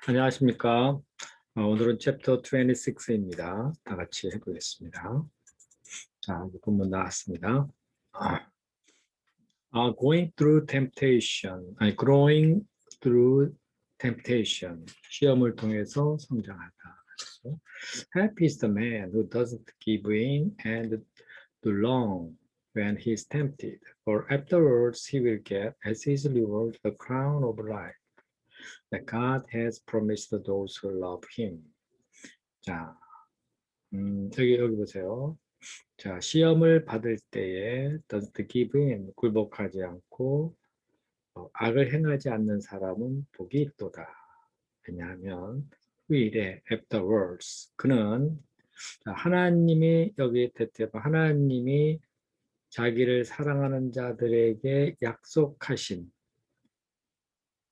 안녕하십니까. 오늘은 챕터 26입니다. 다 같이 해보겠습니다. 자, 본문 나왔습니다. Going through temptation, growing through temptation. 시험을 통해서 성장하다. 그래서, Happy is the man who doesn't give in and do long when he is tempted, for afterwards he will get as his reward the crown of life that God has promised those who love him. 자, 여기 보세요. 자, 시험을 받을 때에 doesn't give in, 굴복하지 않고 악을 행하지 않는 사람은 복이 있도다. 왜냐하면 후일에 afterwards 그는 자, 하나님이 여기 대표가 하나님이 자기를 사랑하는 자들에게 약속하신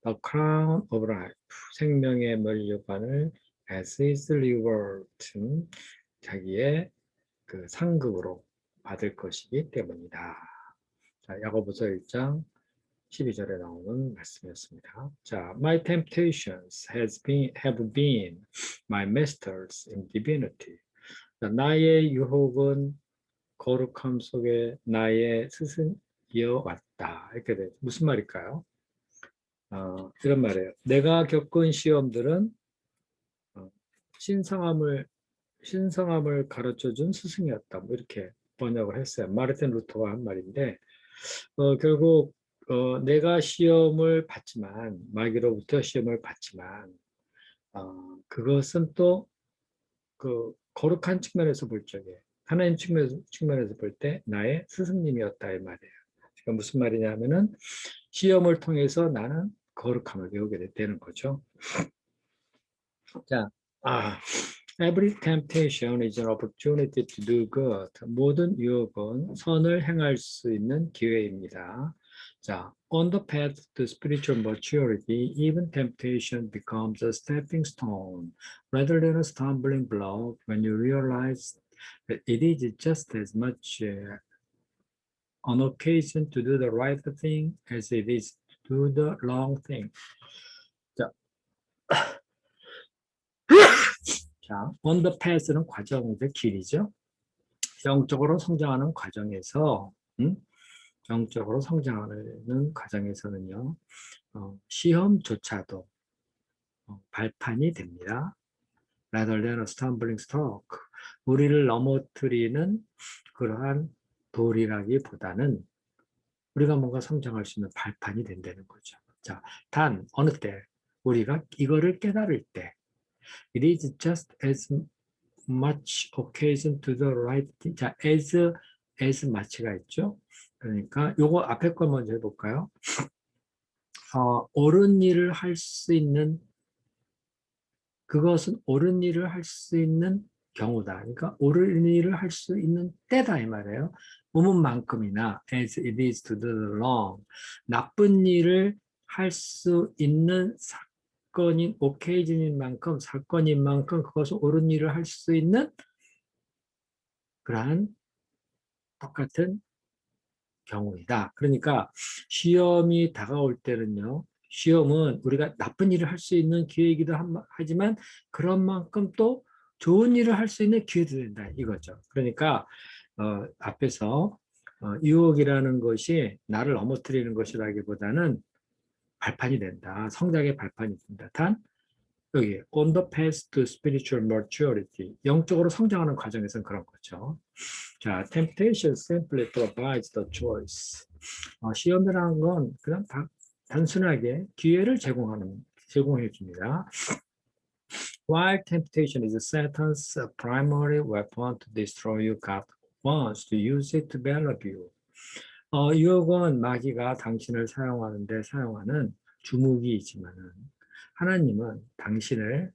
the crown of life 생명의 면류관을 as his reward 자기의 그 상급으로 받을 것이기 때문이다. 자, 야고보서 1장 12절에 나오는 말씀이었습니다. 자, my temptations have been my masters in divinity. 자, 나의 유혹은 거룩함 속에 나의 스승이어 왔다. 이렇게 돼. 무슨 말일까요? 이런 말이에요. 내가 겪은 시험들은 신성함을 가르쳐준 스승이었다. 뭐 이렇게 번역을 했어요. 마르틴 루터가 한 말인데 결국 내가 시험을 받지만 마귀로부터 시험을 받지만 그것은 또 그 거룩한 측면에서 볼 적에 하나님 측면에서 볼 때 나의 스승님이었다 이 말이에요. 그러니까 무슨 말이냐면은 시험을 통해서 나는 거룩함을 배우게 되는 거죠. 자, Every temptation is an opportunity to do good. 모든 유혹은 선을 행할 수 있는 기회입니다. 자, on the path to spiritual maturity, even temptation becomes a stepping stone rather than a stumbling block when you realize that it is just as much an occasion to do the right thing as it is to do the wrong thing. 자, on the path는 과정이죠, 길이죠. 영적으로 성장하는 과정에서, 영적으로 성장하는 과정에서는요, 시험조차도 발판이 됩니다. Rather than a stumbling stock. 우리를 넘어뜨리는 그러한 돌이라기보다는 우리가 뭔가 성장할 수 있는 발판이 된다는 거죠. 자, 단 어느 때 우리가 이거를 깨달을 때, it is just as much occasion to the right thing. 자, as much가 있죠. 그러니까 요거 앞에 걸 먼저 해볼까요? 옳은 일을 할 수 있는 그것은 옳은 일을 할 수 있는 경우다. 그러니까 옳은 일을 할 수 있는 때다 이 말이에요. 부분만큼이나 as it is to do the wrong. 나쁜 일을 할 수 있는 사건인 occasion인 만큼 사건인 만큼 그것은 옳은 일을 할 수 있는 그러한 똑같은 경우이다. 그러니까 시험이 다가올 때는요. 시험은 우리가 나쁜 일을 할 수 있는 기회이기도 하지만 그런 만큼 또 좋은 일을 할 수 있는 기회도 된다 이거죠. 그러니까 앞에서 유혹이라는 것이 나를 넘어뜨리는 것이라기보다는 발판이 된다. 성장의 발판이 된다. 단 여기 on the path to spiritual maturity 영적으로 성장하는 과정에서는 그런 거죠. 자, temptation simply provides the choice. 시험이라는 건 그냥 단순하게 기회를 제공해 줍니다. While temptation is Satan's primary weapon to destroy you, God wants to use it to develop you. 유혹은 마귀가 당신을 사용하는 주무기이지만은 하나님은 당신을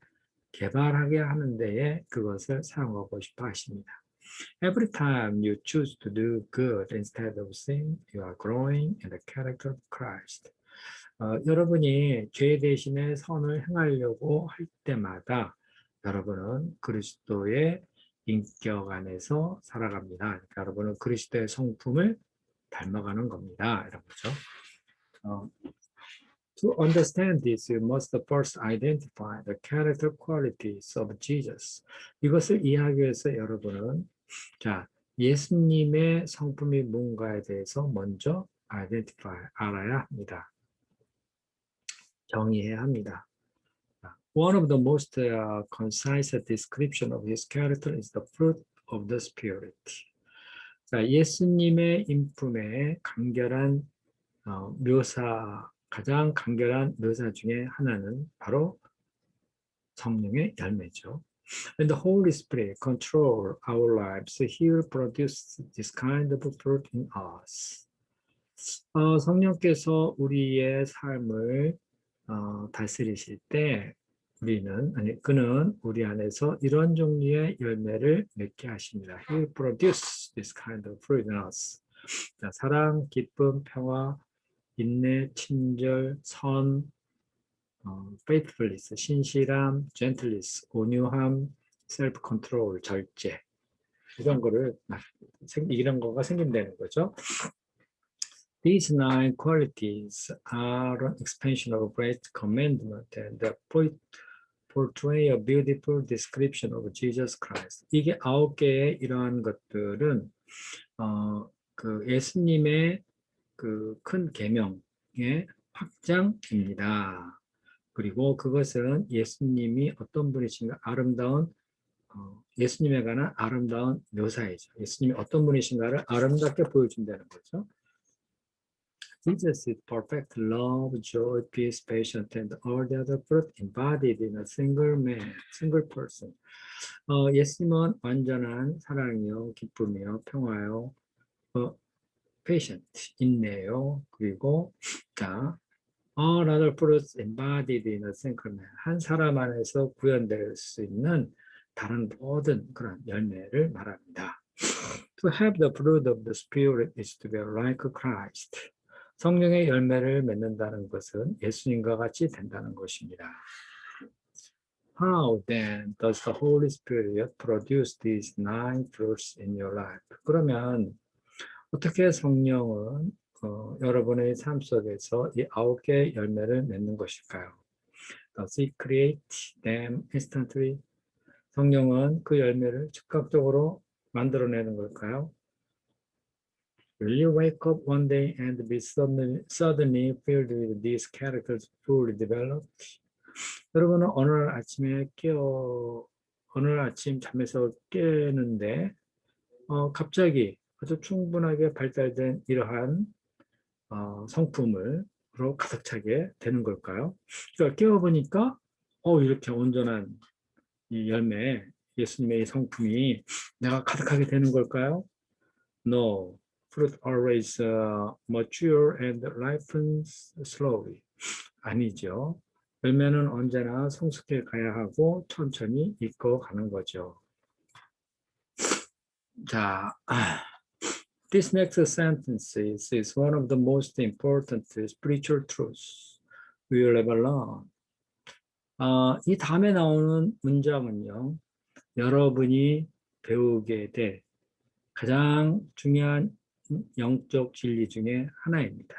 개발하게 하는 데에 그것을 사용하고 싶어 하십니다. Every time you choose to do good instead of sin, you are growing in the character of Christ. 여러분이 죄 대신에 선을 행하려고 할 때마다 여러분은 그리스도의 인격 안에서 살아갑니다. 그러니까 여러분은 그리스도의 성품을 닮아가는 겁니다. 이런 거죠. To understand this, you must first identify the character qualities of Jesus. 이것을 이해하기 위해서 여러분은 자, 예수님의 성품이 뭔가에 대해서 먼저 identify, 알아야 합니다. 정의해야 합니다. One of the most concise description of his character is the fruit of the Spirit. 자, 예수님의 인품의 간결한 묘사, 가장 간결한 묘사 중에 하나는 바로 성령의 열매죠. And the Holy Spirit control our lives. He will produce this kind of fruit in us. 성령께서 우리의 삶을 다스리실 때 그는 우리 안에서 이런 종류의 열매를 맺게 하십니다. He will produce this kind of fruit in us. 자, 사랑, 기쁨, 평화, 인내, 친절, 선, faithfulness, 신실함, gentleness, 온유함, self-control, 절제. 이런 거가 생긴다는 거죠. These 9 qualities are an expansion of a great commandment and portray a beautiful description of Jesus Christ. 이게 9개의 이러한 것들은 그 예수님의 그 큰 계명의 확장입니다. 그리고 그것은 예수님이 어떤 분이신가 아름다운 예수님에 관한 아름다운 묘사이죠. 예수님이 어떤 분이신가를 아름답게 보여준다는 거죠. Jesus is perfect love, joy, peace, patience, and all the other fruit embodied in a single man, single person. 예수님은 완전한 사랑이요, 기쁨이요, 평화요, patient, 인내요, 그리고 자, all other fruits embodied in a single man. 한 사람 안에서 구현될 수 있는 다른 모든 그런 열매를 말합니다. To have the fruit of the Spirit is to be like Christ. 성령의 열매를 맺는다는 것은 예수님과 같이 된다는 것입니다. How then does the Holy Spirit produce these 9 fruits in your life? 그러면 어떻게 성령은 여러분의 삶 속에서 이 9개의 열매를 맺는 것일까요? Does he create them instantly? 성령은 그 열매를 즉각적으로 만들어내는 걸까요? Will you wake up one day and be suddenly filled with these characters fully developed? 여러분은 어느 아침 잠에서 깨는데 갑자기 아주 충분하게 발달된 이러한 성품으로 가득 차게 되는 걸까요? 그러니까 깨어보니까 이렇게 온전한 이 열매, 예수님의 이 성품이 내가 가득하게 되는 걸까요? No. Fruit always mature and ripens slowly. 아니죠. 열매는 언제나 성숙해 가야 하고 천천히 익어가는 거죠. 자, this next sentence is one of the most important spiritual truths we will ever learn. 이 다음에 나오는 문장은요, 여러분이 배우게 될 가장 중요한 영적 진리 중에 하나입니다.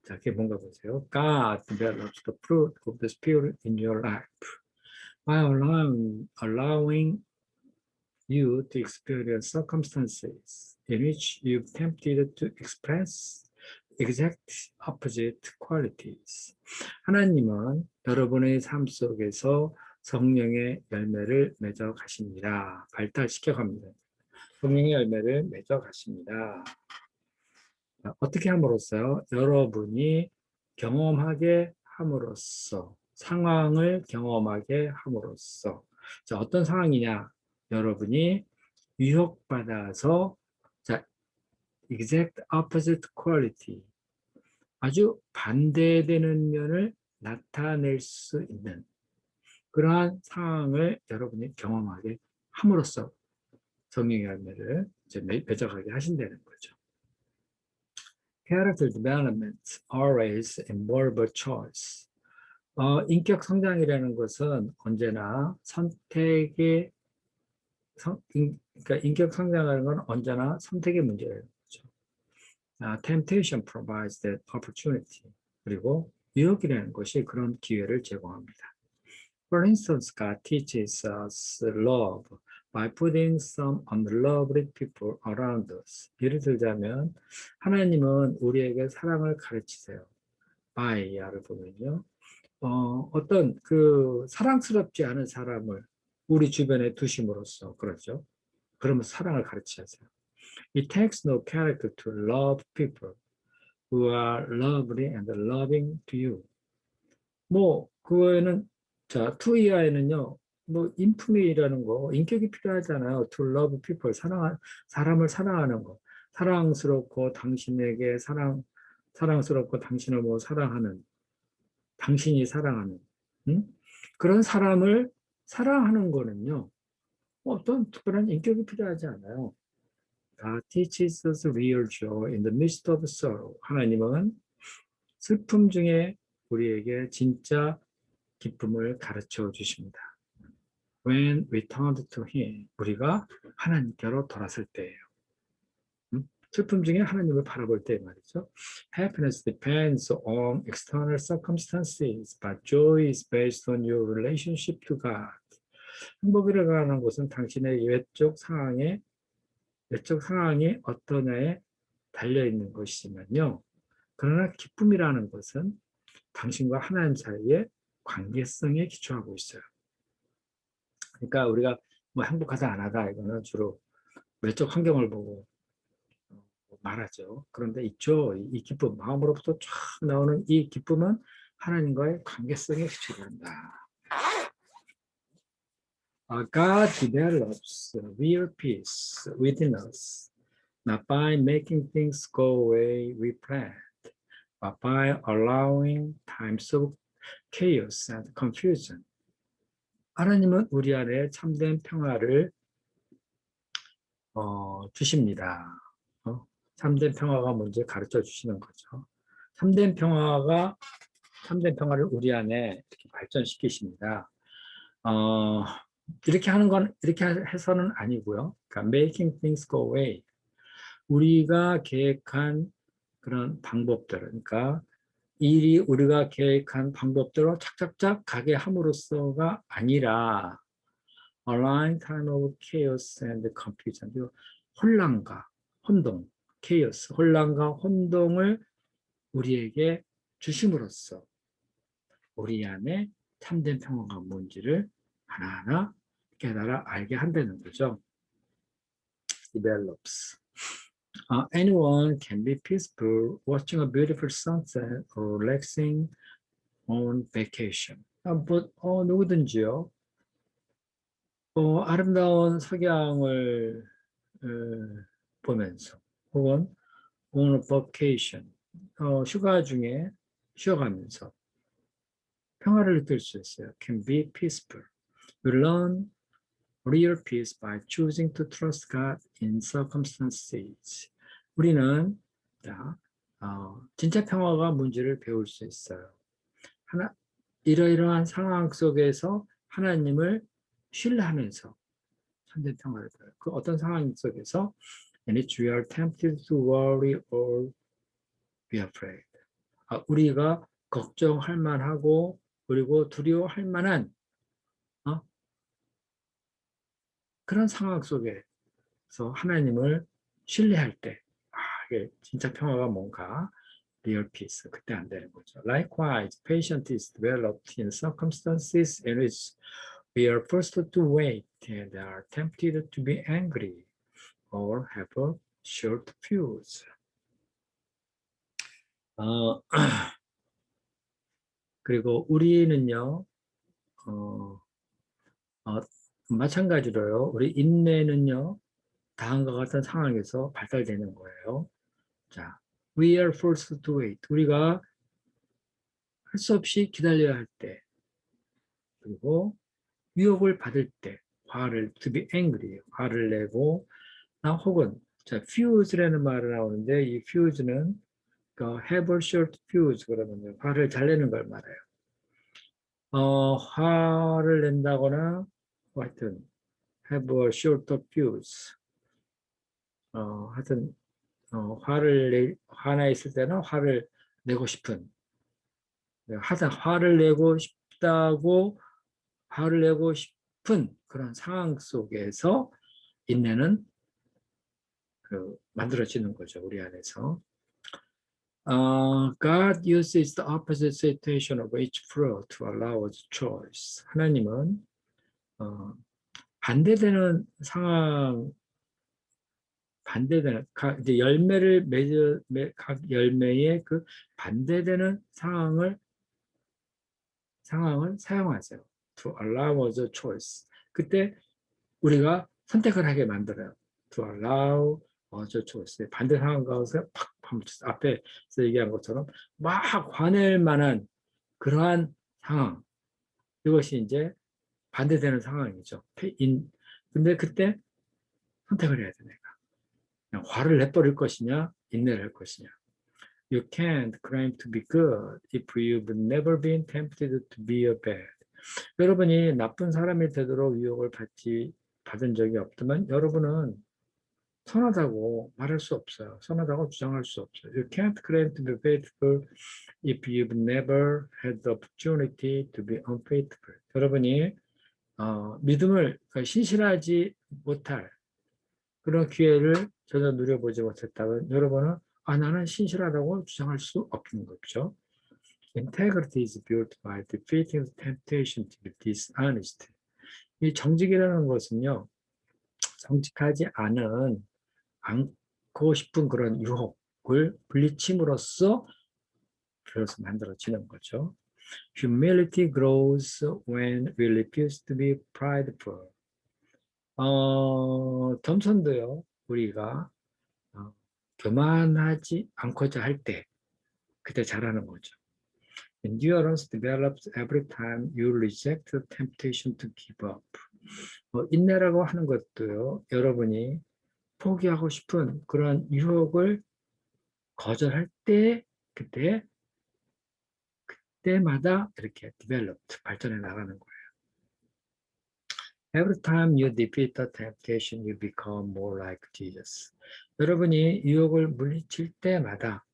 자, 그게 뭔가 보세요. God develops the fruit of the Spirit in your life by allowing you to experience circumstances in which you're tempted to express exact opposite qualities. 하나님은 여러분의 삶 속에서 성령의 열매를 맺어 가십니다. 발달시켜 갑니다. 성령의 열매를 맺어 가십니다. 어떻게 함으로써요? 여러분이 경험하게 함으로써, 상황을 경험하게 함으로써. 자, 어떤 상황이냐? 여러분이 유혹받아서 자, exact opposite quality, 아주 반대되는 면을 나타낼 수 있는 그러한 상황을 여러분이 경험하게 함으로써 성령의 열매를 이제 맺어가게 하신다는 거죠. Character development always involve a choice. 인격 성장이라는 것은 언제나 그러니까 인격 성장하는 건 언제나 선택의 문제라는 거죠. Temptation provides that opportunity. 그리고 유혹이라는 것이 그런 기회를 제공합니다. For instance, God teaches us love by putting some unlovely people around us. 예를 들자면 하나님은 우리에게 사랑을 가르치세요. by를 보면요. 어떤 그 사랑스럽지 않은 사람을 우리 주변에 두심으로써 그렇죠. 그러면 사랑을 가르치세요. It takes no character to love people who are lovely and loving to you. 뭐 그거에는 자, to 이하에는요. 뭐 인품이라는 거, 인격이 필요하잖아요. To love people, 사람을 사랑하는 거, 사랑스럽고 당신에게 사랑스럽고 당신을 뭐 사랑하는, 당신이 사랑하는, 응? 그런 사람을 사랑하는 거는요. 어떤 특별한 인격이 필요하지 않아요. God teaches us real joy in the midst of sorrow. 하나님은 슬픔 중에 우리에게 진짜 기쁨을 가르쳐 주십니다. When we turned to Him, 우리가 하나님께로 돌아설 때예요. 슬픔 중에 하나님을 바라볼 때 말이죠. Happiness depends on external circumstances, but joy is based on your relationship to God. 행복이라고 하는 것은 당신의 외적 상황이 어떠냐에 달려 있는 것이지만요. 그러나 기쁨이라는 것은 당신과 하나님 사이의 관계성에 기초하고 있어요. 그러니까 우리가 뭐 행복하다 안 하다 이거는 주로 외적 환경을 보고 말하죠. 그런데 있죠. 이 기쁨, 마음으로부터 쫙 나오는 이 기쁨은 하나님과의 관계성에 기초한다. God develops real peace within us, not by making things go away we planned, but by allowing times of chaos and confusion. 하나님은 우리 안에 참된 평화를 주십니다. 참된 평화가 뭔지 가르쳐 주시는 거죠. 참된 평화를 우리 안에 이렇게 발전시키십니다. 이렇게 하는 건 이렇게 해서는 아니고요. 그러니까 making things go away. 우리가 계획한 그런 방법들, 그러니까 일이 우리가 계획한 방법대로 착착착 가게 함으로써가 아니라 align time of chaos and confusion. 혼란과 혼동, chaos, 혼란과 혼동을 우리에게 주심으로써 우리 안에 참된 평화가 뭔지를 하나하나 깨달아 알게 한다는 거죠. Develops. Anyone can be peaceful watching a beautiful sunset or relaxing on vacation. 누구든지요. 아름다운 석양을 보면서 혹은 on a vacation, 휴가 중에 쉬어가면서 평화를 느낄 수 있어요. Can be peaceful. We learn real peace by choosing to trust God in circumstances. 우리는 진짜 평화가 뭔지를 배울 수 있어요. 이러이러한 상황 속에서 하나님을 신뢰하면서 참된 평화를 배워요. 그 어떤 상황 속에서 and if we are tempted to worry or be afraid. 우리가 걱정할 만하고 그리고 두려워할 만한 그런 상황 속에서 하나님을 신뢰할 때 이게 진짜 평화가 뭔가 real peace 그때 안 되는 거죠. Likewise, patience is developed in circumstances in which we are forced to wait and are tempted to be angry or have a short fuse. 그리고 우리는요, 마찬가지로요, 우리 인내는요, 다음과 같은 상황에서 발달되는 거예요. 자, we are forced to wait. 우리가 할 수 없이 기다려야 할 때, 그리고 유혹을 받을 때, to be angry, 화를 내고, 혹은, 자, fuse라는 말이 나오는데, 이 fuse는 have a short fuse, 그러면 화를 잘 내는 걸 말해요. 화를 낸다거나, 하여튼, have a short fuse. 하여튼, 화나 있을 때는 화를 내고 싶은 하다 화를 내고 싶다고 화를 내고 싶은 그런 상황 속에서 인내는 만들어지는 거죠. 우리 안에서. God uses the opposite situation of each fruit to allow us choice. 하나님은 반대되는 상황, 반대되는 이제 열매를 맺어 각 열매의 그 반대되는 상황을 사용하세요. To allow us a choice. 그때 우리가 선택을 하게 만들어요. To allow us a choice. 반대 상황 가서 팍 파묻혀서 앞에서 얘기한 것처럼 막 화낼 만한 그러한 상황. 이것이 이제 반대되는 상황이죠. 근데 그때 선택을 해야 돼, 내가. 그냥 화를 내버릴 것이냐, 인내를 할 것이냐. You can't claim to be good if you've never been tempted to be a bad. 여러분이 나쁜 사람이 되도록 유혹을 받은 적이 없다면 여러분은 선하다고 말할 수 없어요. 선하다고 주장할 수 없어요. You can't claim to be faithful if you've never had the opportunity to be unfaithful. 여러분이 믿음을 신실하지 못할 그런 기회를 전혀 누려보지 못했다면 여러분은 나는 신실하다고 주장할 수 없는 거죠. Integrity is built by defeating the temptation to be dishonest. 이 정직이라는 것은요, 정직하지 않고 싶은 그런 유혹을 물리침으로써 비로소 만들어지는 거죠. Humility grows when we refuse to be prideful. 겸손도요, 우리가 교만하지 않고자 할 때, 그때 잘하는 거죠. Endurance develops every time you reject the temptation to give up. 인내라고 하는 것도요, 여러분이 포기하고 싶은 그런 유혹을 거절할 때, 그때마다 이렇게 developed, 발전해 나가는 거예요. Every time you defeat the temptation, you become more like Jesus. 여러분이 유혹을 물리칠 때마다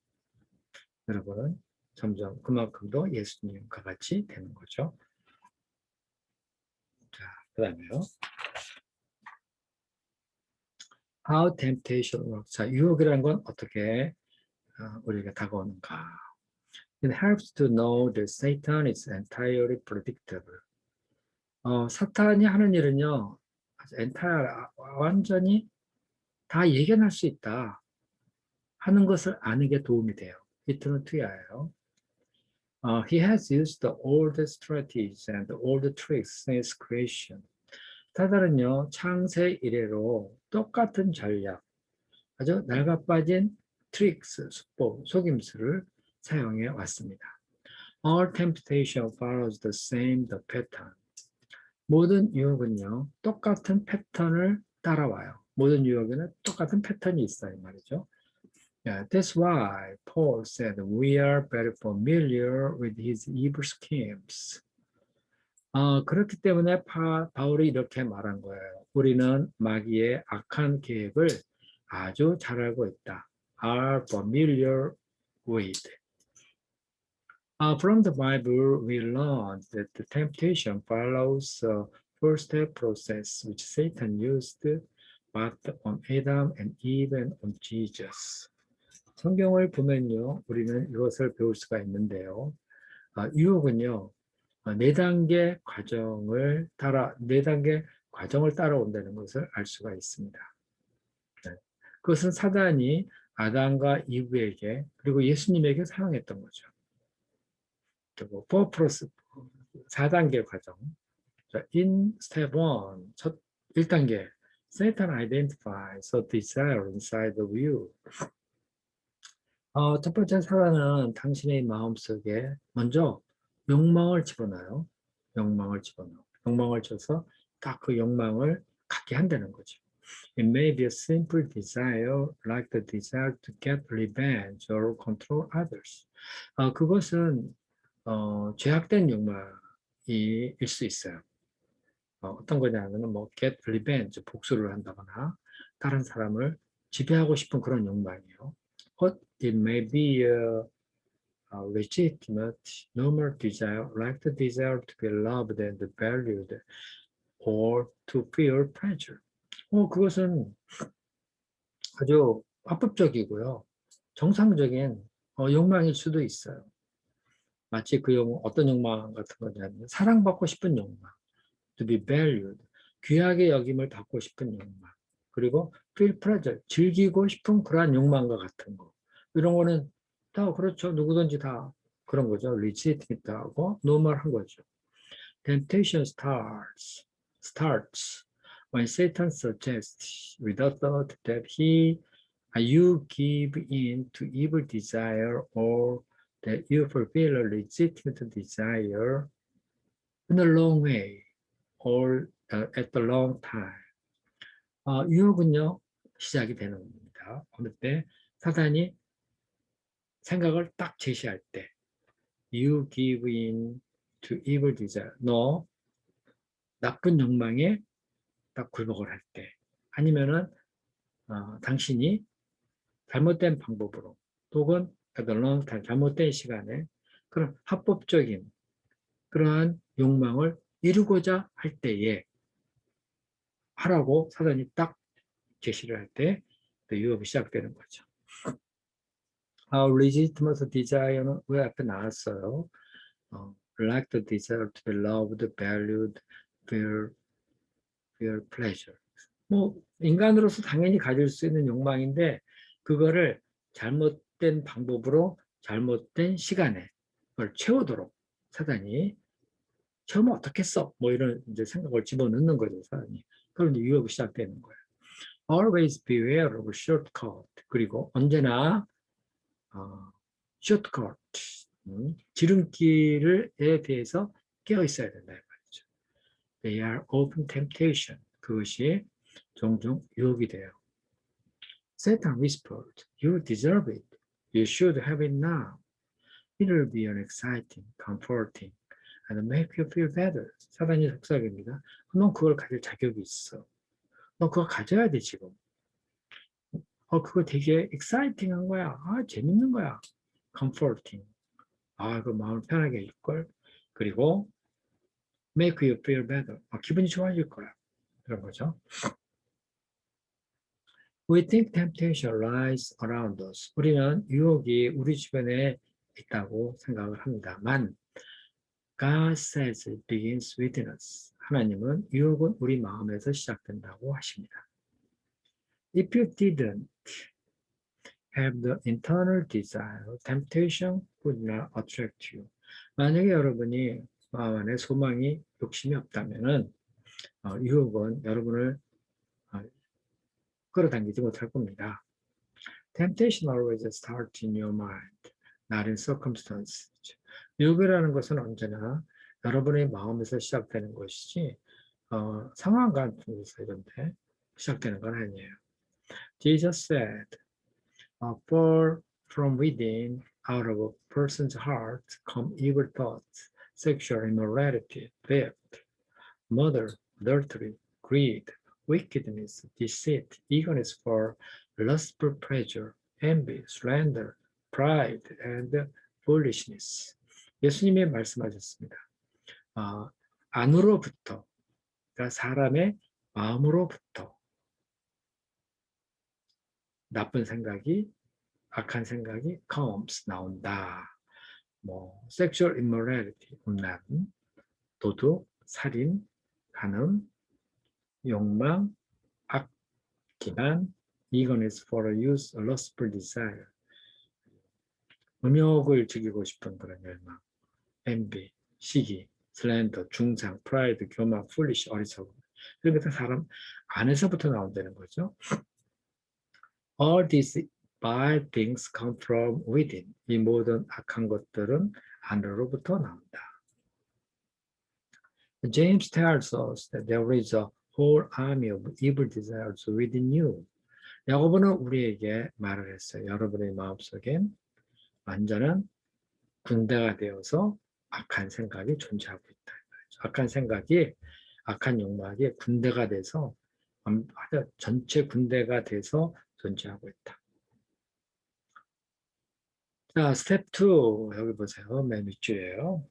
여러분은 점점 그만큼 더 예수님과 같이 되는 거죠. 자, 그 다음에요. How temptation works. 자, 유혹이라는 건 어떻게 우리에게 다가오는가. It helps to know that Satan is entirely predictable. 사탄이 하는 일은요, 완전히 다 예견할 수 있다 하는 것을 아는 게 도움이 돼요. 히트는 투야예요. He has used all the strategies and all the tricks since creation. 사탄은요, 창세 이래로 똑같은 전략, 아주 낡아빠진 트릭스, 수법, 속임수를 사용해 왔습니다. All temptation follows the same pattern. 모든 유혹은요, 똑같은 패턴을 따라와요. 모든 유혹에는 똑같은 패턴이 있어요, 말이죠. Yeah, that's why Paul said we are very familiar with his evil schemes. 그렇기 때문에 바울이 이렇게 말한 거예요. 우리는 마귀의 악한 계획을 아주 잘 알고 있다. Are familiar with. From the Bible, we learn that the temptation follows a four-step process which Satan used both on Adam and Eve and on Jesus. 성경을 보면요, 우리는 이것을 배울 수가 있는데요. 유혹은요, 네 단계 과정을 따라온다는 것을 알 수가 있습니다. 네. 그것은 사단이 아담과 이브에게 그리고 예수님에게 사용했던 거죠. 그리고 4단계 과정. In step 1, 1단계, Satan identifies a desire inside of you. 첫 번째 사단은 당신의 마음속에 먼저 욕망을 집어넣어요. 욕망을 줘서 딱 그 욕망을 갖게 한다는 거죠. It may be a simple desire like the desire to get revenge or control others. 그것은 죄악된 욕망일 수 있어요. 어떤 거냐면 get revenge, 복수를 한다거나 다른 사람을 지배하고 싶은 그런 욕망이에요. It may be legitimate, normal desire, like the desire to be loved and valued, or to feel pleasure. 그것은 아주 합법적이고요. 정상적인 욕망일 수도 있어요. 마치 그 어떤 욕망 같은 거냐면 사랑받고 싶은 욕망, to be valued, 귀하게 여김을 받고 싶은 욕망, 그리고 feel pleasure, 즐기고 싶은 그러한 욕망과 같은 거. 이런 거는 다 그렇죠. 누구든지 다 그런 거죠. legitimate하고 normal한 거죠. Temptation starts when Satan suggests with a thought that you give in to evil desire or that you fulfill a legitimate desire in a long way or at the long time. 유혹은요, 시작이 되는 겁니다. 어느 때 사탄이 생각을 딱 제시할 때 you give in to evil desire. 너 나쁜 욕망에 딱 굴복을 할 때, 아니면은 당신이 잘못된 방법으로 혹은 잘못된 시간에 그런 합법적인 그러한 욕망을 이루고자 할 때에 하라고 사단이 딱 제시를 할 때 유혹이 시작되는 거죠. legitimate desire는 왜 앞에 나왔어요? like the desire to be loved, valued, feel pleasure. 뭐 인간으로서 당연히 가질 수 있는 욕망인데 그거를 잘못된 방법으로 잘못된 시간에 그걸 채우도록 사단이 채우면 어떻겠어? 뭐 이런 이제 생각을 집어넣는 거죠, 사단이. 그럼 이제 유혹이 시작되는 거예요. Always beware of shortcut. 그리고 언제나 shortcut, 지름길에 대해서 깨어 있어야 된다 말이죠. They are open temptation. 그것이 종종 유혹이 돼요. Satan whispered, "You deserve it. You should have it now. It will be an exciting, comforting, and make you feel better." 사단이 속삭입니다. 넌 그걸 가질 자격이 있어. 너 그거 가져야 돼 지금. 그거 되게 exciting한 거야. 재밌는 거야. comforting. 그 마음 편하게 해줄걸. 그리고 make you feel better. 기분이 좋아질 거야. 그런 거죠. We think temptation lies around us. 우리는 유혹이 우리 주변에 있다고 생각을 합니다만 God says it begins within us. 하나님은 유혹은 우리 마음에서 시작된다고 하십니다. If you didn't have the internal desire, temptation would not attract you. 만약에 여러분이 마음 안에 소망이, 욕심이 없다면은 유혹은 여러분을 끌어당기지 못할 겁니다. Temptation always starts in your mind, not in circumstances. 유혹이라는 것은 언제나 여러분의 마음에서 시작되는 것이지 상황 같은 데서 이런데 시작되는 건 아니에요. Jesus said, For from within, out of a person's heart, come evil thoughts, sexual immorality, theft, murder, adultery, greed, wickedness, deceit, eagerness for lustful pleasure, envy, slander, pride, and foolishness. 예수님이 말씀하셨습니다. 안으로부터, 그러니까 사람의 마음으로부터 나쁜 생각이, 악한 생각이 comes, 나온다. sexual immorality, 음란, 도둑, 살인, 간음, 욕망, 기만, eagerness for use, lustful desire, 음욕을 즐기고 싶은 그런 열망, envy, 시기, slander, 중상, pride, 교만, foolish, 어리석음. 이런 것들 사람 안에서부터 나온다는 거죠. All these bad things come from within. 이 모든 악한 것들은 안으로부터 나온다. James tells us that there is a whole army of evil desires within you. 야고보는 우리에게 말을 했어요. 여러분의 마음속엔 완전한 군대가 되어서 악한 생각이 존재하고 있다. 악한 생각이, 악한 욕망이 군대가 돼서 전체 군대가 돼서 존재하고 있다. 자, 스텝 2 여기 보세요. 맨 윗줄이에요.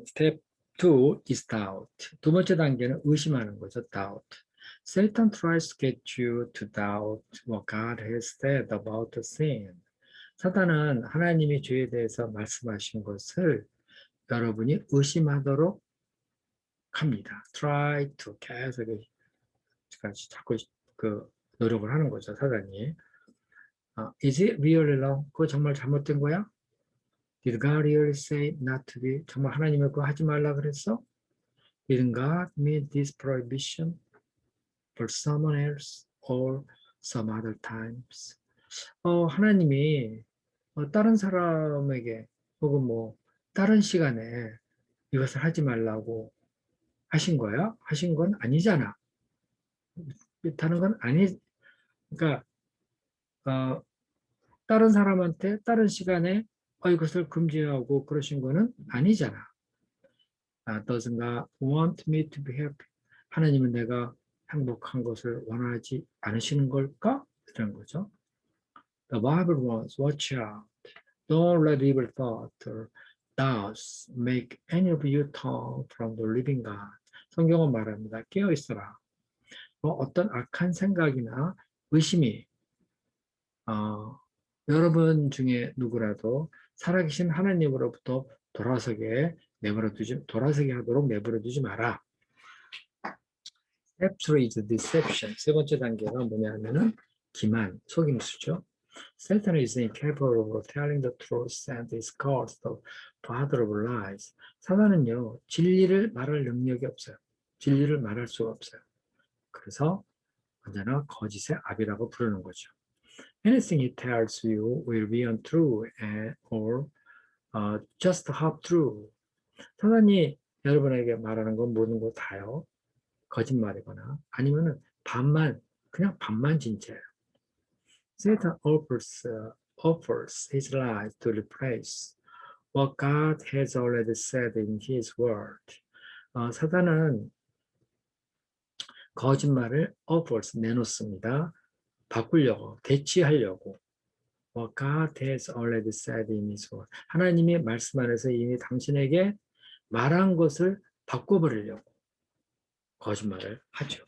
스텝 2 is doubt. 두 번째 단계는 의심하는 거죠. doubt. Satan tries to get you to doubt what God has said about the sin. 사단은 하나님이 죄에 대해서 말씀하신 것을 여러분이 의심하도록 합니다. try to 계속 자꾸 그 노력을 하는 거죠. 사단이. Is it really wrong? 그거 정말 잘못된 거야? Did God really say not to be? 정말 하나님이 그거 하지 말라 그랬어? Didn't God make this prohibition for someone else or some other times? 하나님이 다른 사람에게 혹은 뭐 다른 시간에 이것을 하지 말라고 하신 거야? 하신 건 아니잖아. 하는 건 아니. 그러니까 다른 사람한테 다른 시간에 이것을 금지하고 그러신 거는 아니잖아. doesn't God want me to be happy? 하나님은 내가 행복한 것을 원하지 않으시는 걸까? 이런 거죠. The Bible wants, watch out. Don't let evil thought or doubts make any of you turn from the living God. 성경은 말합니다. 깨어 있어라. 어떤 악한 생각이나 의심이 여러분 중에 누구라도 살아계신 하나님으로부터 돌아서게 하도록 내버려 두지 마라. Step 3 is deception. 세 번째 단계가 뭐냐면은 기만, 속임수죠. Satan is incapable of telling the truth and is called the father of lies. 사단은요, 진리를 말할 능력이 없어요. 진리를 말할 수가 없어요. 그래서 언제나 거짓의 아비라고 부르는 거죠. Anything he tells you will be untrue or just half true. 사단이 여러분에게 말하는 건 모든 거 다요. 거짓말이거나 아니면은 그냥 반만 진짜예요. Satan offers his lies to replace what God has already said in his word. 사단은 거짓말을 offers 내놓습니다. 바꾸려고, 대치하려고. What God has already said in his word. 하나님이 말씀 안에서 이미 당신에게 말한 것을 바꿔버리려고 거짓말을 하죠.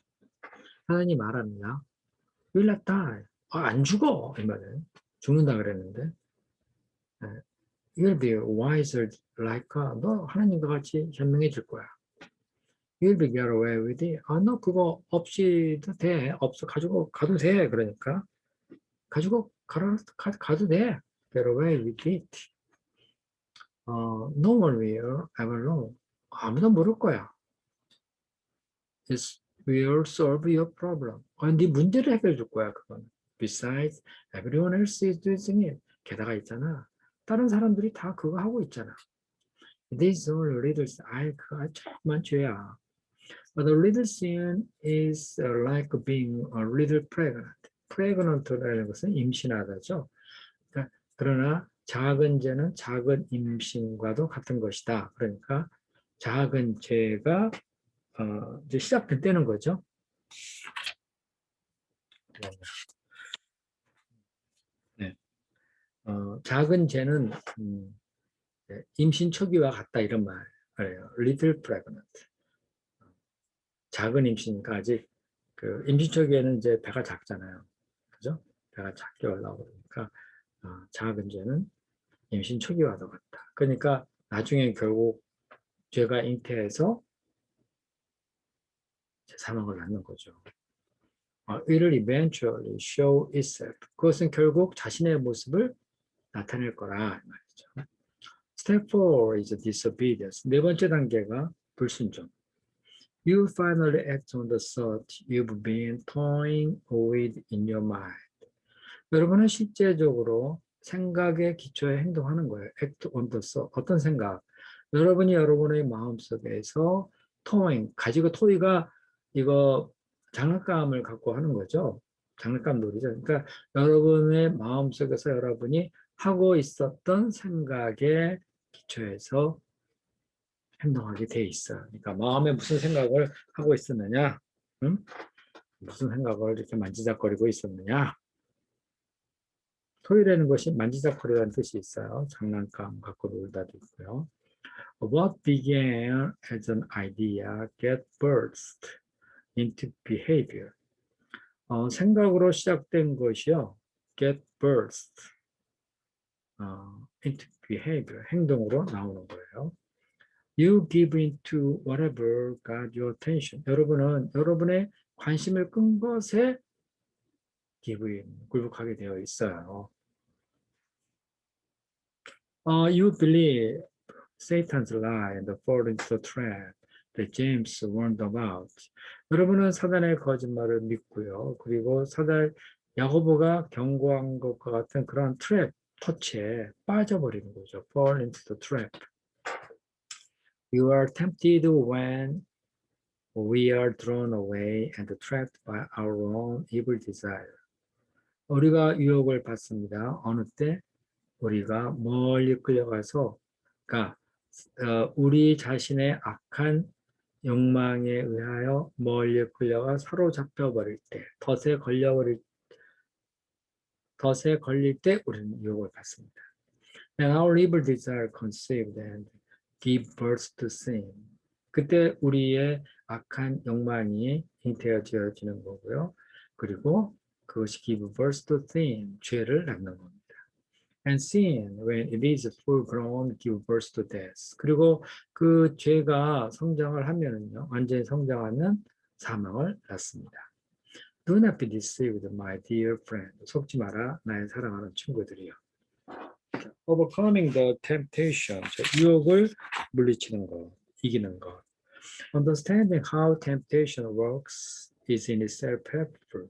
하나님 말합니다. You will not die. 안 죽어. 이 말은. 죽는다 그랬는데. You will be wiser like God. 너 하나님과 같이 현명해질 거야. You will be get away with it. 너 그거 없이도 돼. 가지고 가도 돼. 그러니까. 가지고 가도 돼. Get away with it. No one will ever know. 아무도 모를 거야. It will solve your problem. 네 문제를 해결해 줄 거야, 그건. Besides, everyone else is doing it. 게다가 있잖아. 다른 사람들이 다 그거 하고 있잖아. These are little, 그거 조그만 죄야. But a little sin is like being a little pregnant. Pregnant라는 것은 임신하다죠. 그러나 작은 죄는 작은 임신과도 같은 것이다. 그러니까 작은 죄가 이제 시작됐다는 거죠. 네. 작은 죄는 임신 초기와 같다 이런 말이에요. Little pregnant. 작은 임신이니까 아직 그 임신 초기에는 이제 배가 작잖아요. 그죠? 배가 작게 올라오니까 작은 죄는 임신 초기와도 같다. 그러니까 나중에 결국 죄가 잉태해서 사망을 낳는 거죠. It will eventually show itself. 그것은 결국 자신의 모습을 나타낼 거라 말이죠. Step 4 is disobedience. 네 번째 단계가 불순종. You finally act on the thought you've been toying with in your mind. 여러분은 실제적으로 생각에 기초해 행동하는 거예요. Act on the thought. 어떤 생각? 여러분이 여러분의 마음속에서 가지고 토이가 이거 장난감을 갖고 하는 거죠. 장난감 놀이죠. 그러니까 여러분의 마음속에서 여러분이 하고 있었던 생각에 기초해서 행동하게 돼 있어요. 그러니까 마음에 무슨 생각을 하고 있었느냐? 응? 무슨 생각을 이렇게 만지작거리고 있었느냐? 토이라는 것이 만지작거리라는 뜻이 있어요. 장난감 갖고 놀다도 있고요. What began as an idea get burst into behavior. 생각으로 시작된 것이요. get burst into behavior. 행동으로 나오는 거예요. You give into whatever got your attention. 여러분은 여러분의 관심을 끈 것에 give in, 굴복하게 되어 있어요. You believe Satan's lie and fall into the trap that James warned about. 여러분은 사단의 거짓말을 믿고요. 그리고 야고보가 경고한 것과 같은 그런 트랩, 터치에 빠져버리는 거죠. Fall into the trap. You are tempted when we are drawn away and trapped by our own evil desire. 우리가 유혹을 받습니다. 어느 때 우리가 멀리 끌려가서, 그러니까 우리 자신의 악한 욕망에 의하여 멀리 끌려가 사로잡혀 버릴 때, 덫에 걸릴 때 우리는 유혹을 받습니다. And our evil desire conceived and give birth to sin. 그때 우리의 악한 욕망이 잉태어지는 거고요. 그리고 그것이 give birth to sin, 죄를 낳는 겁니다. And sin, when it is full grown, give birth to death. 그리고 그 죄가 성장을 하면은요, 완전히 성장하면 사망을 낳습니다. Do not be deceived, my dear friend. 속지 마라, 나의 사랑하는 친구들이요. Overcoming the temptation, 유혹을 물리치는 것, 이기는 것. Understanding how temptation works is in itself helpful.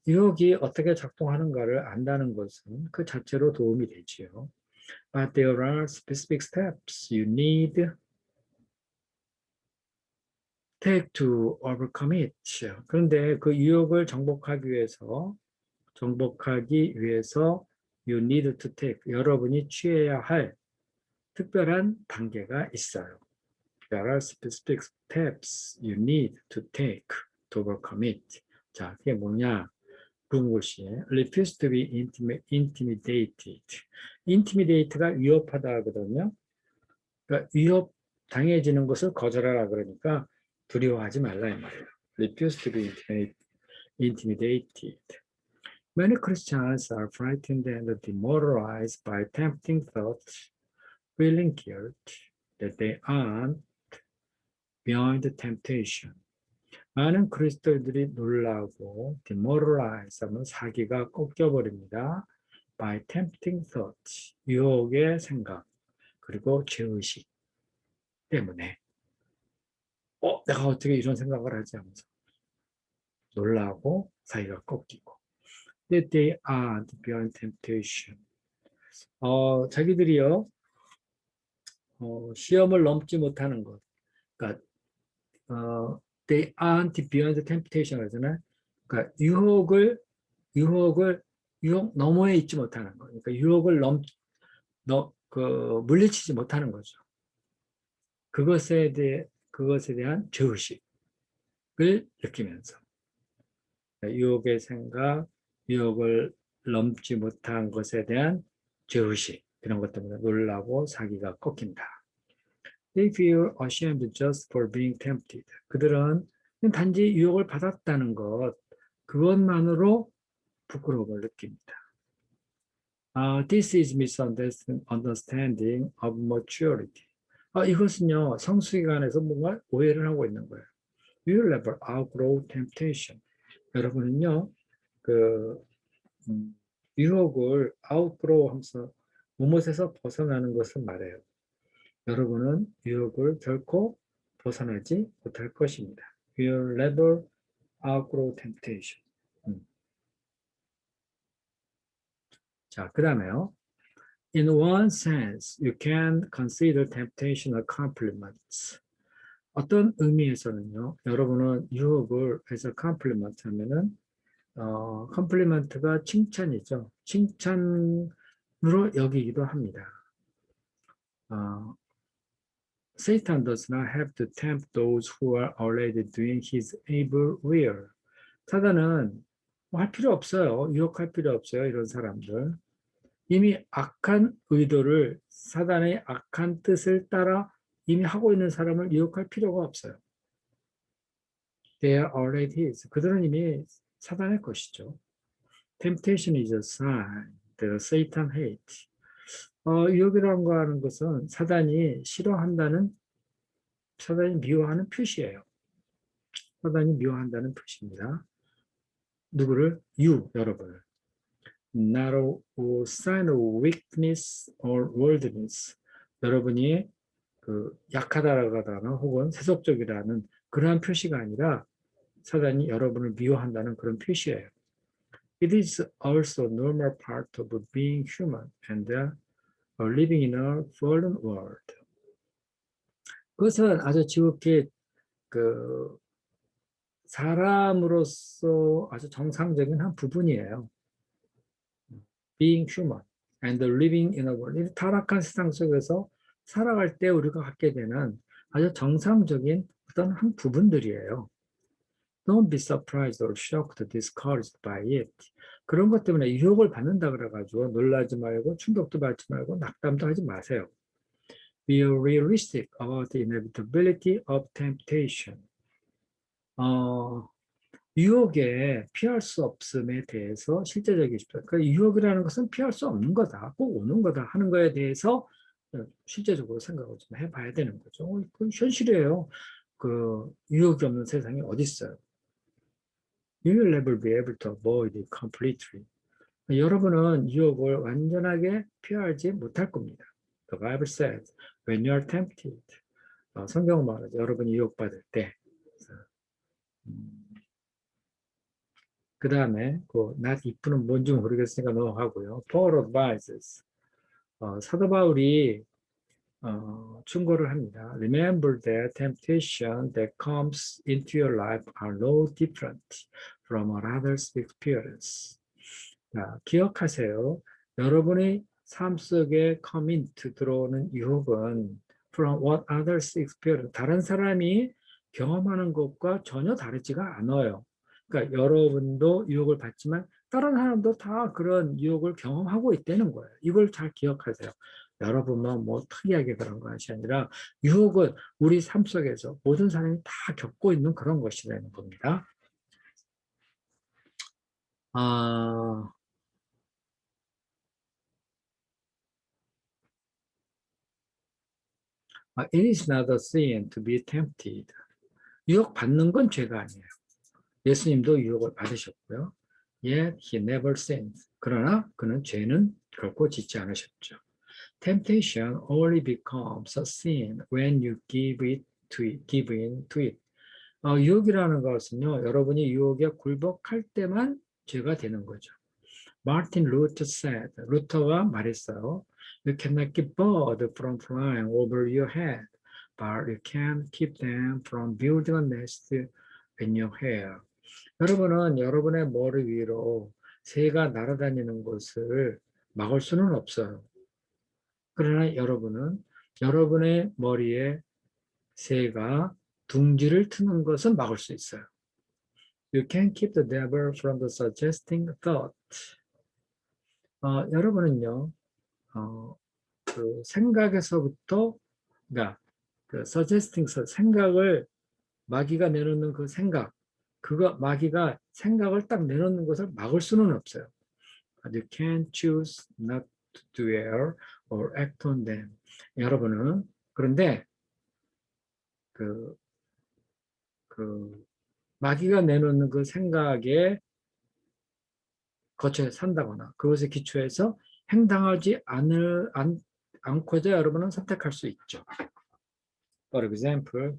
유혹이 어떻게 작동하는가를 안다는 것은 그 자체로 도움이 되지요. But there are specific steps you need take to overcome it. 그런데 그 유혹을 정복하기 위해서 you need to take, 여러분이 취해야 할 특별한 단계가 있어요. There are specific steps you need to take to overcome it. 자, 그게 뭐냐? 궁극시에 refuse to be intimidated. intimidate가 위협하다 하거든요. 그러니까 위협 당해지는 것을 거절하라 그러니까 두려워하지 말라 이 말이에요. refuse to be intimidated. Many Christians are frightened and demoralized by tempting thoughts, feeling guilt that they aren't beyond temptation. 많은 그리스도인들이 놀라고 demoralize 하면 사기가 꺾여버립니다. by tempting thoughts, 유혹의 생각, 그리고 죄의식 때문에 내가 어떻게 이런 생각을 하지 하면서 놀라고 사기가 꺾이고 that they are beyond temptation. 자기들이요 시험을 넘지 못하는 것, 그러니까 they aren't beyond temptation 하잖아요. 그러니까 유혹 너머에 있지 못하는 거. 그러니까 유혹을 물리치지 못하는 거죠. 그것에 대한 죄의식을 느끼면서 유혹의 생각, 유혹을 넘지 못한 것에 대한 죄의식, 이런 것 때문에 놀라고 사기가 꺾인다. They feel ashamed just for being tempted. 그들은 단지 유혹을 받았다는 것, 그것만으로 부끄러움을 느낍니다. This is misunderstanding of maturity. 이것은요, 성숙기관에서 뭔가 오해를 하고 있는 거예요. You will never outgrow temptation. 여러분은요, 유혹을 outgrow 하면서 무엇에서 벗어나는 것을 말해요. 여러분은 유혹을 결코 벗어나지 못할 것입니다. You will never outgrow temptation. 자, 그 다음에요. In one sense, you can consider temptation a compliment. 어떤 의미에서는요, 여러분은 유혹을 해서 compliment 하면은, compliment가 칭찬이죠. 칭찬으로 여기기도 합니다. Satan does not have to tempt those who are already doing his evil will. 사단은 뭐 할 필요 없어요. 유혹할 필요 없어요. 이런 사람들. 이미 악한 의도를 사단의 악한 뜻을 따라 이미 하고 있는 사람을 유혹할 필요가 없어요. They are already his. 그들은 이미 사단의 것이죠. Temptation is a sign that Satan hates. 유혹이라는 거 하는 것은 사단이 싫어한다는, 사단이 미워하는 표시예요. 사단이 미워한다는 표시입니다. 누구를? 여러분을. Not a sign of weakness or worldliness. 여러분이 그 약하다라거나 혹은 세속적이라는 그러한 표시가 아니라 사단이 여러분을 미워한다는 그런 표시예요. It is also a normal part of being human and living in a fallen world. 그것은 아주 지극히 그 사람으로서 아주 정상적인 한 부분이에요. Being human and living in a world. 이 타락한 세상 속에서 살아갈 때 우리가 갖게 되는 아주 정상적인 어떤 한 부분들이에요. Don't be surprised or shocked, discouraged by it. 그런 것 때문에 유혹을 받는다 그래가지고 놀라지 말고 충격도 받지 말고 낙담도 하지 마세요. Be realistic about the inevitability of temptation. 유혹에 피할 수 없음에 대해서 실제적이십시오. 그러니까 유혹이라는 것은 피할 수 없는 거다, 꼭 오는 거다 하는 거에 대해서 실제적으로 생각을 좀 해봐야 되는 거죠. 그 현실이에요. 그 유혹이 없는 세상이 어디 있어요? You will never be able to avoid it completely. 여러분은 유혹을 완전하게 피하지 못할 겁니다. The Bible says, when you are tempted. 성경은 말하죠. 여러분이 유혹받을 때. 그 다음에 그 not if는 뭔지 모르겠으니까 넘어가고요. Paul advises. 사도 바울이 충고를 합니다. Remember that temptation that comes into your life are no different from another's experience. 자, 기억하세요. 여러분의 삶 속에 come into 들어오는 유혹은 from what others experience. 다른 사람이 경험하는 것과 전혀 다르지가 않아요. 그러니까 여러분도 유혹을 받지만 다른 사람도 다 그런 유혹을 경험하고 있다는 거예요. 이걸 잘 기억하세요. 여러분만 뭐 특이하게 그런 것이 아니라 유혹은 우리 삶 속에서 모든 사람이 다 겪고 있는 그런 것이라는 겁니다. It is not a sin to be tempted. 유혹 받는 건 죄가 아니에요. 예수님도 유혹을 받으셨고요. Yet he never sinned. 그러나 그는 죄는 결코 짓지 않으셨죠. Temptation only becomes a sin when you give in to it. 유혹이라는 것은요, 여러분이 유혹에 굴복할 때만 죄가 되는 거죠. Martin Luther said, 루터가 말했어요. You cannot keep birds from flying over your head, but you can keep them from building a nest in your hair. 여러분은 여러분의 머리 위로 새가 날아다니는 것을 막을 수는 없어요. 그러나 여러분은 여러분의 머리에 새가 둥지를 트는 것은 막을 수 있어요. You can keep the devil from the suggesting thought. 여러분은요, 그 생각에서부터, 그러니까 그 suggesting 생각을 마귀가 내놓는 그 생각, 그거 마귀가 생각을 딱 내놓는 것을 막을 수는 없어요. You can choose not to dwell or act on them. 여러분은 그런데 그 마귀가 내놓는 그 생각에 거쳐 산다거나 그것에 기초해서 행동하지 않고자 여러분은 선택할 수 있죠. For example,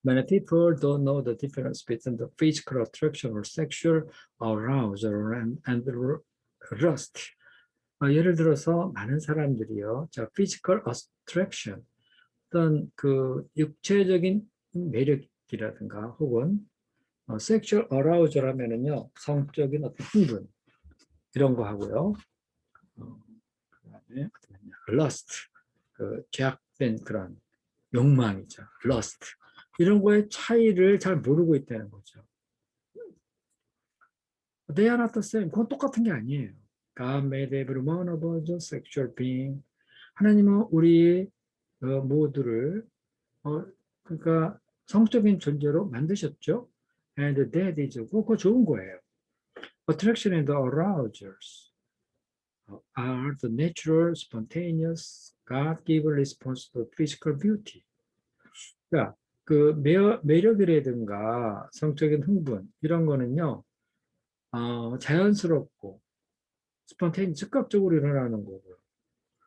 many people don't know the difference between the physical attraction or sexual arousal and lust. 예를 들어서 많은 사람들이요, 자, physical attraction, 어떤 그 육체적인 매력이라든가 혹은 sexual arousal 하면은요, 성적인 어떤 흥분 이런 거 하고요. 그다음에 lust, 그 죄악된 그런 욕망이죠. lust. 이런 거의 차이를 잘 모르고 있다는 거죠. They are not the same. 그건 똑같은 게 아니에요. God made everyone of us a sexual being. 하나님은 우리 모두를 그러니까 성적인 존재로 만드셨죠. And that is 그거 좋은 거예요. Attraction and arousals are the natural, spontaneous, God-given response to physical beauty. 그러니까 그 매력이라든가 성적인 흥분 이런 거는요, 자연스럽고 스폰테인 즉각적으로 일어나는 거고요.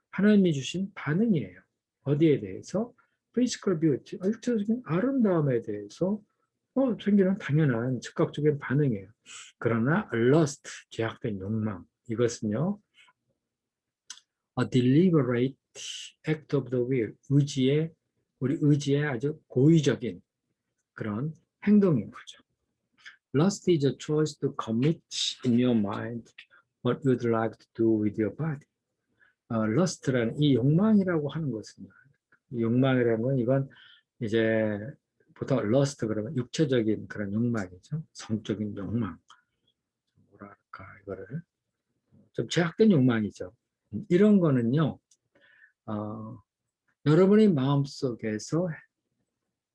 하나님이 주신 반응이에요. 어디에 대해서? physical beauty, 육체적인 아름다움에 대해서 생기는 당연한 즉각적인 반응이에요. 그러나 lust, 죄악된 욕망, 이것은요, a deliberate act of the will, 우리 의지의 아주 고의적인 그런 행동인 거죠. Lust is a choice to commit in your mind what you'd like to do with your body. lust라는 이 욕망이라고 하는 것은, 욕망이라는 건 이건 이제 보통 lust 그러면 육체적인 그런 욕망이죠. 성적인 욕망. 뭐랄까, 이거를 좀 제약된 욕망이죠. 이런 거는요, 여러분의 마음속에서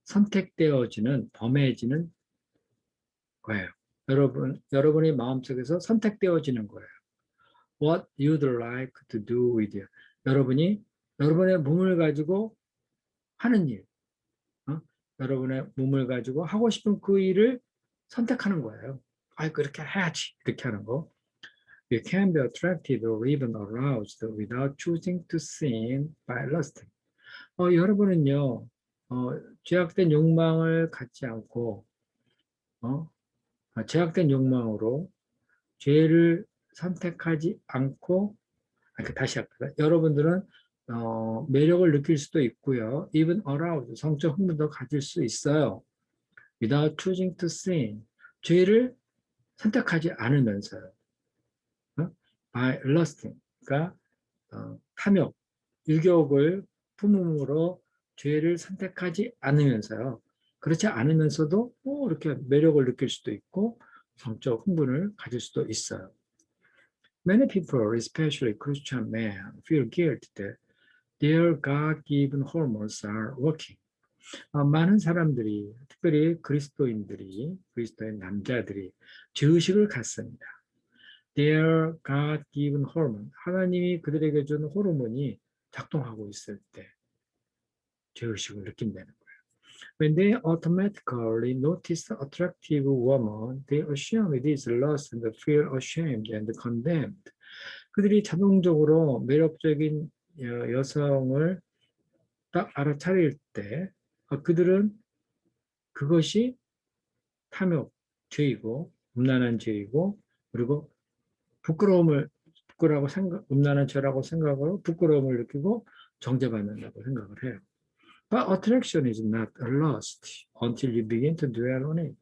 선택되어지는, 범해지는 거예요. 여러분의 마음속에서 선택되어지는 거예요. What you'd like to do with you. 여러분의 몸을 가지고 하는 일, 여러분의 몸을 가지고 하고 싶은 그 일을 선택하는 거예요. 그렇게 해야지. 이렇게 하는 거. You can be attracted or even aroused without choosing to sin by lusting. 여러분은요, 죄악된 욕망을 갖지 않고, 죄악된 욕망으로 죄를 선택하지 않고, 다시 할까요? 여러분들은 매력을 느낄 수도 있고요. even aroused, 성적 흥분도 가질 수 있어요. without choosing to sin, 죄를 선택하지 않으면서요. by lusting, 그러니까 탐욕, 유욕을 품음으로 죄를 선택하지 않으면서요. 그렇지 않으면서도 이렇게 매력을 느낄 수도 있고 성적 흥분을 가질 수도 있어요. Many people, especially Christian men, feel guilt that their God-given hormones are working. 많은 사람들이, 특별히 그리스도인 남자들이 죄의식을 갖습니다. Their God-given hormone, 하나님이 그들에게 준 호르몬이 작동하고 있을 때 죄의식을 느낀다는 거예요. When they automatically notice an attractive woman, they assume it is lust and feel ashamed and condemned. 그들이 자동적으로 매력적인 여성을 딱 알아차릴 때 그들은 그것이 탐욕, 죄이고 음란한 죄이고 그리고 음란한 죄라고 생각하고 부끄러움을 느끼고 정죄받는다고 생각을 해요. But attraction is not a lust until you begin to dwell on it.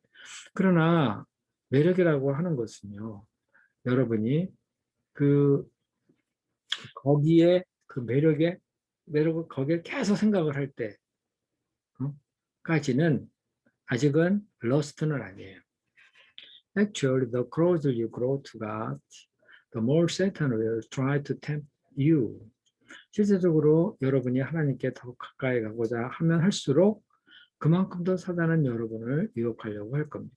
그러나 매력이라고 하는 것은요, 여러분이 거기에 그 매력을 거기에 계속 생각을 할 때까지는 아직은 lust는 아니에요. Actually, the closer you grow to God, the more Satan will try to tempt you. 실제적으로 여러분이 하나님께 더 가까이 가고자 하면 할수록 그만큼 더 사단은 여러분을 유혹하려고 할 겁니다.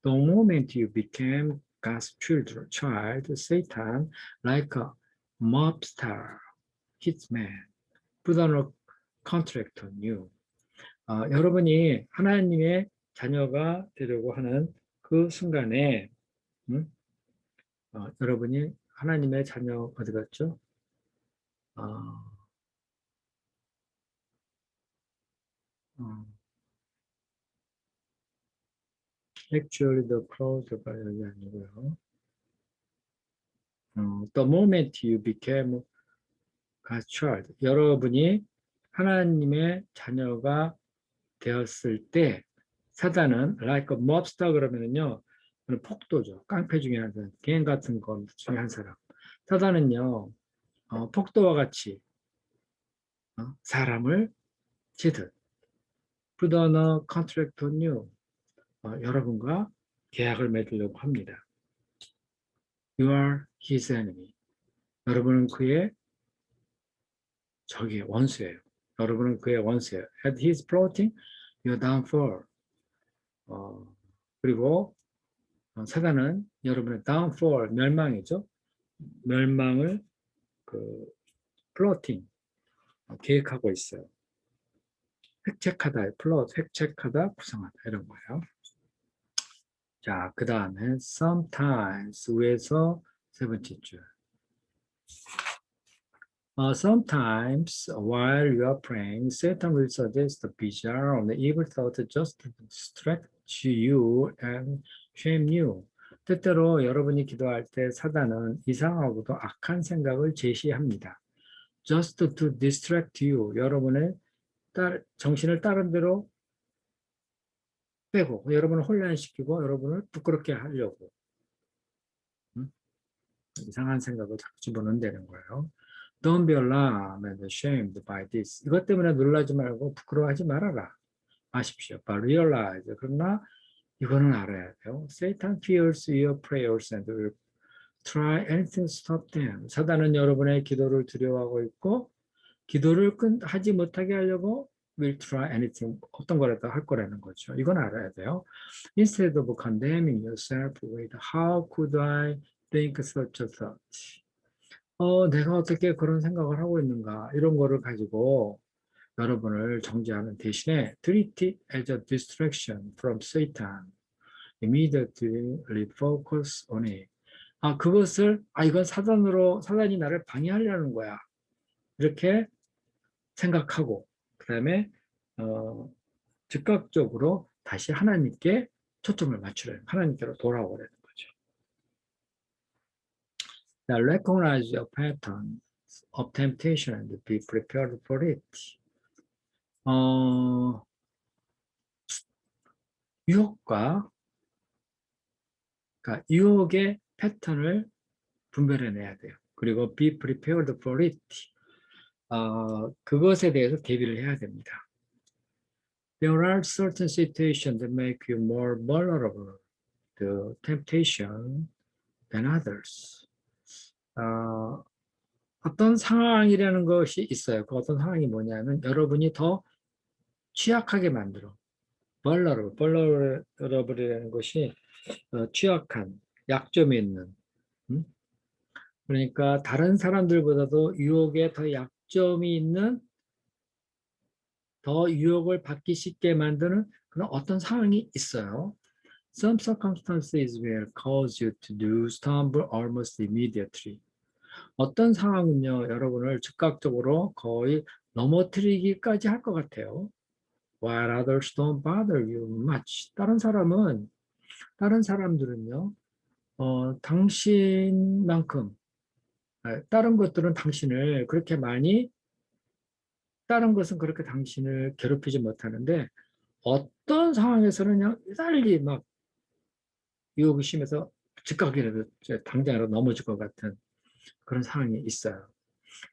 The moment you became God's child, Satan, like a mobster, hitman, put on a contract on you. 여러분이 하나님의 자녀가 되려고 하는 그 순간에 여러분이 하나님의 자녀 어디 갔죠? Actually, the close가 여기 아니고요. The moment you became God's child, 여러분이 하나님의 자녀가 되었을 때 사단은 like a mobster 그러면은요, 폭도죠. 깡패 중에 한 사람, 개인 같은 것 중에 한 사람. 사단은요, 폭도와 같이 사람을 치듯 put on a contract on you, 여러분과 계약을 맺으려고 합니다. You are his enemy. 여러분은 그의 적이에요. 원수예요. 여러분은 그의 원수예요. At his plotting, your downfall. 그리고 사단은 여러분의 downfall, 멸망이죠. 멸망을 플로팅, 계획하고 있어요. 획책하다, 플롯, 획책하다, 구성하다 이런 거예요. 자, 그 다음에 sometimes 위에서 세 번째 줄. Sometimes while you are praying, Satan will suggest a bizarre or evil thought just to distract you and shame you. 때때로 여러분이 기도할 때 사단은 이상하고도 악한 생각을 제시합니다. Just to distract you. 여러분의 정신을 다른 데로 빼고 여러분을 혼란시키고 여러분을 부끄럽게 하려고 이상한 생각을 자꾸 집어넣는다는 거예요. Don't be alarmed and ashamed by this. 이것 때문에 놀라지 말고 부끄러워하지 말아라. 아십시오. But realize. 그러나 이거는 알아야 돼요. Satan fears your prayers and will try anything to stop them. 사단은 여러분의 기도를 두려워하고 있고 기도를 하지 못하게 하려고 will try anything, 어떤 거라도 할 거라는 거죠. 이건 알아야 돼요. Instead of condemning yourself with how could I think such a thought? 내가 어떻게 그런 생각을 하고 있는가? 이런 거를 가지고 여러분을 정죄하는 대신에 treat it as a distraction from Satan. Immediately refocus on it. 이건 사단이 나를 방해하려는 거야. 이렇게 생각하고, 그 다음에, 즉각적으로 다시 하나님께 초점을 맞추래요. 하나님께로 돌아오라는 거죠. Now, recognize your pattern of temptation and be prepared for it. 그러니까 유혹의 패턴을 분별해내야 돼요. 그리고 be prepared for it. 그것에 대해서 대비를 해야 됩니다. There are certain situations that make you more vulnerable to temptation than others. 어떤 상황이라는 것이 있어요. 그 어떤 상황이 뭐냐면 여러분이 더 취약하게 만들어. vulnerable이라는 것이 취약한, 약점이 있는. 그러니까 다른 사람들보다도 유혹에 더 약점이 있는, 더 유혹을 받기 쉽게 만드는 그런 어떤 상황이 있어요. Some circumstances will cause you to do stumble almost immediately. 어떤 상황은요, 여러분을 즉각적으로 거의 넘어뜨리기까지 할 것 같아요. While others don't bother you much. 다른 사람들은요, 당신만큼, 다른 것들은 당신을 그렇게 많이, 다른 것은 그렇게 당신을 괴롭히지 못하는데, 어떤 상황에서는 그냥 달리 막 유혹이 심해서 즉각이라도 당장이라도 넘어질 것 같은 그런 상황이 있어요.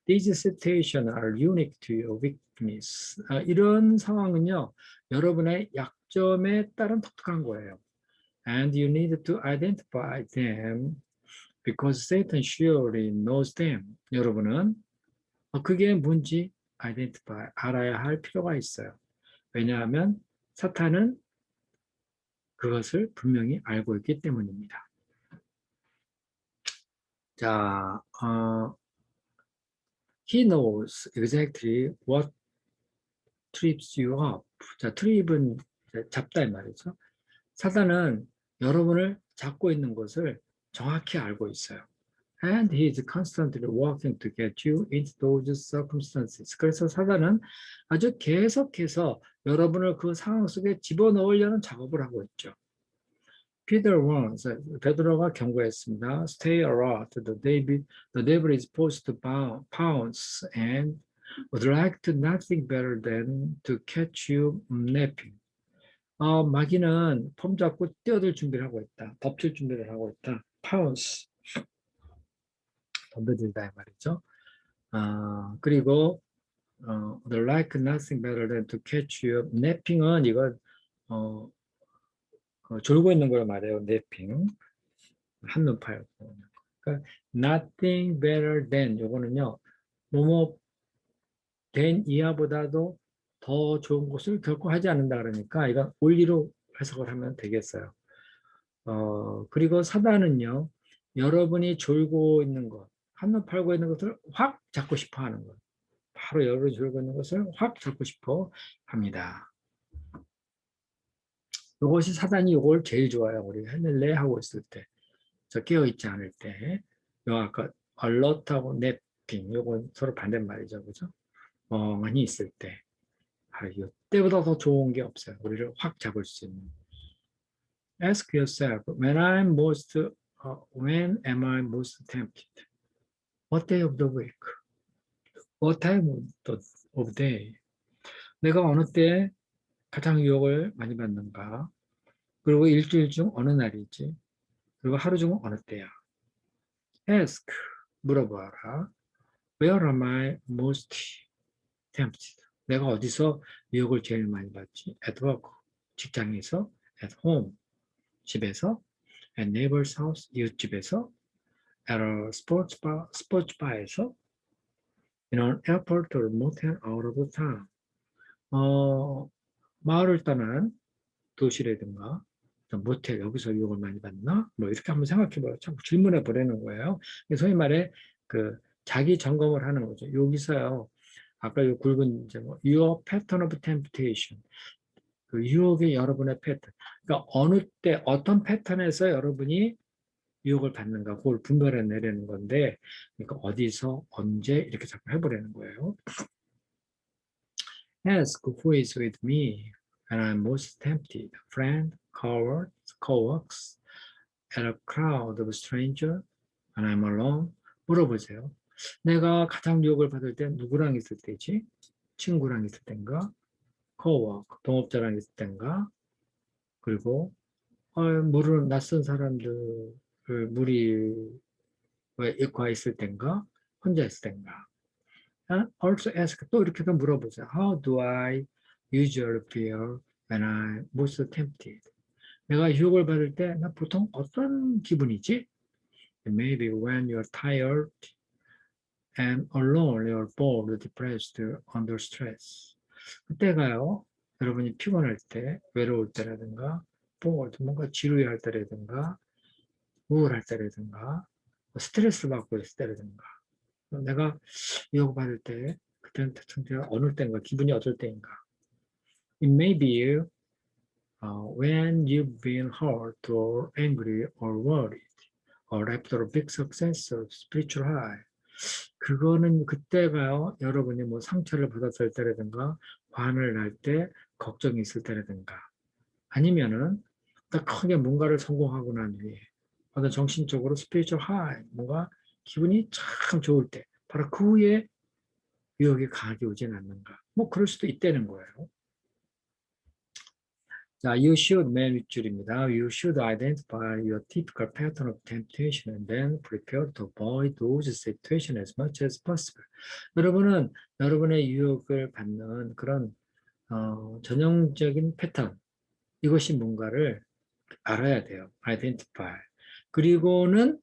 These situations are unique to your weakness. 이런 상황은요, 여러분의 약점에 따른 독특한 거예요. And you need to identify them because Satan surely knows them. 여러분은 그게 뭔지 identify, 알아야 할 필요가 있어요. 왜냐하면 사탄은 그것을 분명히 알고 있기 때문입니다. 자, he knows exactly what trips you up. 자, trip은 잡다 이 말이죠. 사단은 여러분을 잡고 있는 것을 정확히 알고 있어요. And he is constantly working to get you into those circumstances. 그래서 사단은 아주 계속해서 여러분을 그 상황 속에 집어넣으려는 작업을 하고 있죠. Peter warns, 베드로가 경고했습니다. Stay alert. The devil is supposed to pounce and would like to nothing better than to catch you napping. 마귀는 폼 잡고 뛰어들 준비를 하고 있다. 덮칠 준비를 하고 있다. pounce. 덤벼들다 이 말이죠. 그리고 would like nothing better than to catch you napping은 이건 졸고 있는 걸 말해요. napping. 한눈 팔고. 그러니까 nothing better than 요거는요. 뭐뭐 된 이하보다도 더 좋은 것을 결코 하지 않는다 그러니까 이건 원리로 해석을 하면 되겠어요. 그리고 사단은요. 여러분이 졸고 있는 것, 한눈 팔고 있는 것을 확 잡고 싶어 하는 것. 바로 여러분이 졸고 있는 것을 확 잡고 싶어 합니다. 이것이 사단이 이걸 제일 좋아요. 우리 해낼래 하고 있을 때. 저 깨어있지 않을 때. 요 아까 alert하고 napping 요건 서로 반대말이죠. 그죠? 멍하니 있을 때. 바로 이때보다 더 좋은 게 없어요. 우리를 확 잡을 수 있는. Ask yourself, when am I most tempted? What day of the week? What time of day? 내가 어느 때 가장 유혹을 많이 받는가? 그리고 일주일 중 어느 날이지? 그리고 하루 중 어느 때야? Ask, 물어봐라. Where am I most tempted? 내가 어디서 유혹을 제일 많이 받지? At work, 직장에서, at home, 집에서, at neighbor's house, 이웃집에서, at a sports bar, 스포츠바에서, in an airport or motel out of the town. 마을을 떠난 도시라든가, 모텔, 여기서 유혹을 많이 받나? 뭐 이렇게 한번 생각해 봐요. 자꾸 질문해 보라는 거예요. 소위 말해, 그, 자기 점검을 하는 거죠. 여기서요, 아까 요 굵은 이제 뭐, your pattern of temptation. 그 유혹의 여러분의 패턴. 그러니까 어느 때, 어떤 패턴에서 여러분이 유혹을 받는가, 그걸 분별해 내려는 건데, 그러니까 어디서, 언제, 이렇게 자꾸 해보라는 거예요. Ask who is with me when I'm most tempted. Friend, coworkers, at a crowd of strangers when I'm alone. 물어보세요. 내가 가장 유혹을 받을 때 누구랑 있을 때지? 친구랑 있을 땐가? coworker, 동업자랑 있을 땐가? 그리고 모르는 낯선 사람들을 무리과 있을 땐가? 혼자 있을 땐가? Also ask, 또 이렇게도 물어보세요. How do I usually feel when I'm most tempted? 내가 유혹을 받을 때 나 보통 어떤 기분이지? Maybe when you're tired and alone, you're bored, depressed, under stress. 그때가요, 여러분이 피곤할 때, 외로울 때라든가, bored, 뭔가 지루할 때라든가, 우울할 때라든가, 스트레스 받고 있을 때라든가, 내가 유혹받을 때, 그때는 대충 어느 때인가, 기분이 어떨 때인가. It may be when you've been hurt or angry or worried, or after a big success or spiritual high. 그거는 그때가요, 여러분이 뭐 상처를 받았을 때라든가, 화를 날 때, 걱정이 있을 때라든가, 아니면은, 딱 크게 뭔가를 성공하고 난 뒤에, 어떤 정신적으로 스피리추얼 하이, 뭔가 기분이 참 좋을 때, 바로 그 후에 유혹이 강하게 오진 않는가. 뭐 그럴 수도 있다는 거예요. 자, you should 맨 윗줄입니다. You should identify your typical pattern of temptation and then prepare to avoid those situations as much as possible. 여러분은 여러분의 유혹을 받는 그런 전형적인 패턴, 이것이 뭔가를 알아야 돼요. identify. 그리고는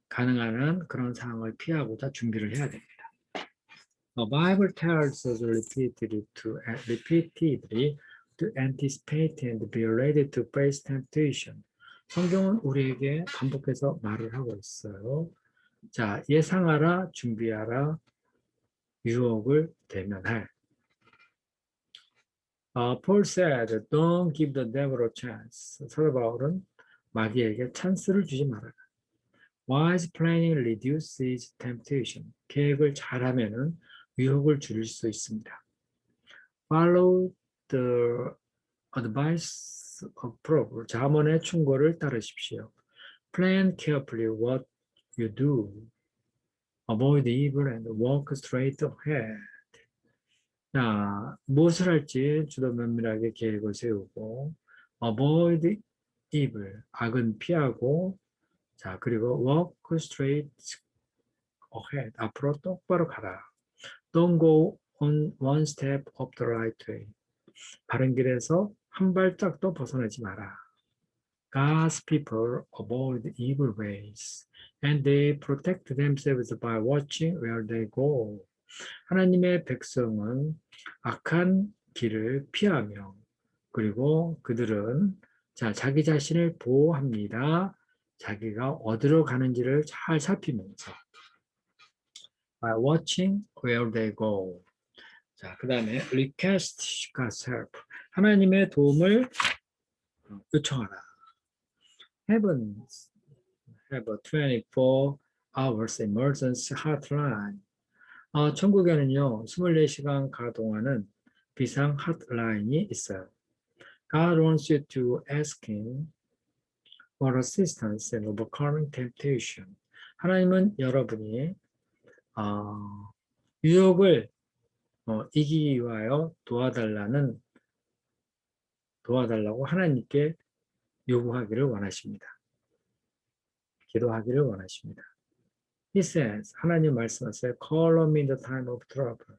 가능한 한 그런 상황을 피하고자 준비를 해야 됩니다. The Bible tells us repeatedly to anticipate and be ready to face temptation. 성경은 우리에게 반복해서 말을 하고 있어요. 자, 예상하라, 준비하라, 유혹을 대면할. Paul said, don't give the devil a chance. 사도 바울은 마귀에게 찬스를 주지 말아라. Wise planning reduces temptation. 계획을 잘하면은 유혹을 줄일 수 있습니다. Follow the advice of Proverbs. 잠언의 충고를 따르십시오. Plan carefully what you do. Avoid evil and walk straight ahead. 자, 무엇을 할지 주로 면밀하게 계획을 세우고 avoid evil, 악은 피하고 자, 그리고 walk straight ahead, 앞으로 똑바로 가라. Don't go on one step off the right way. 바른 길에서 한 발짝도 벗어나지 마라. God's people avoid evil ways, and they protect themselves by watching where they go. 하나님의 백성은 악한 길을 피하며, 그리고 그들은 자기 자신을 보호합니다. 자기가 어디로 가는지를 잘 살피면서 by watching where they go. 자, 그 다음에 request God's help. 하나님의 도움을 요청하라. Heavens have a 24 hours emergency hotline. 천국에는요, 24시간 가동하는 비상 핫라인이 있어요. God wants you to ask Him for assistance in overcoming temptation. 하나님은 여러분이 유혹을 이기기 위하여 도와달라고 하나님께 요구하기를 원하십니다. 기도하기를 원하십니다. He says, 하나님 말씀하세요. Call on me in the time of trouble.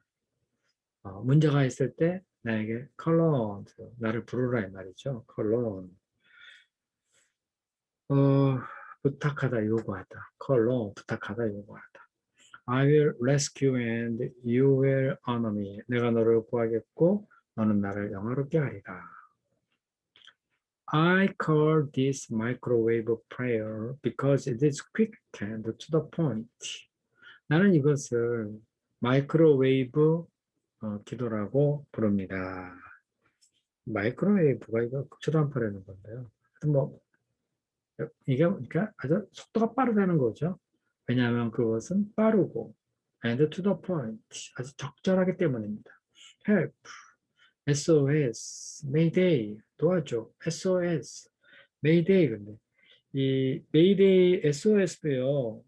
문제가 있을 때 나에게 call on, 나를 부르라 이 말이죠. call on. 부탁하다, 요구하다. call on, 부탁하다, 요구하다. I will rescue and you will honor me. 내가 너를 구하겠고 너는 나를 영화롭게 하리라. I call this microwave prayer because it is quick and to the point. 나는 이것을 마이크로웨이브 기도라고 부릅니다. 마이크로웨이브가 이거 초단파라는 건데요. 뭐 이게 그러니까 아주 속도가 빠르다는 거죠. 왜냐하면 그것은 빠르고 and to the point 아주 적절하기 때문입니다. Help, SOS, Mayday 도와줘, SOS, Mayday. 근데 이 Mayday SOS도요.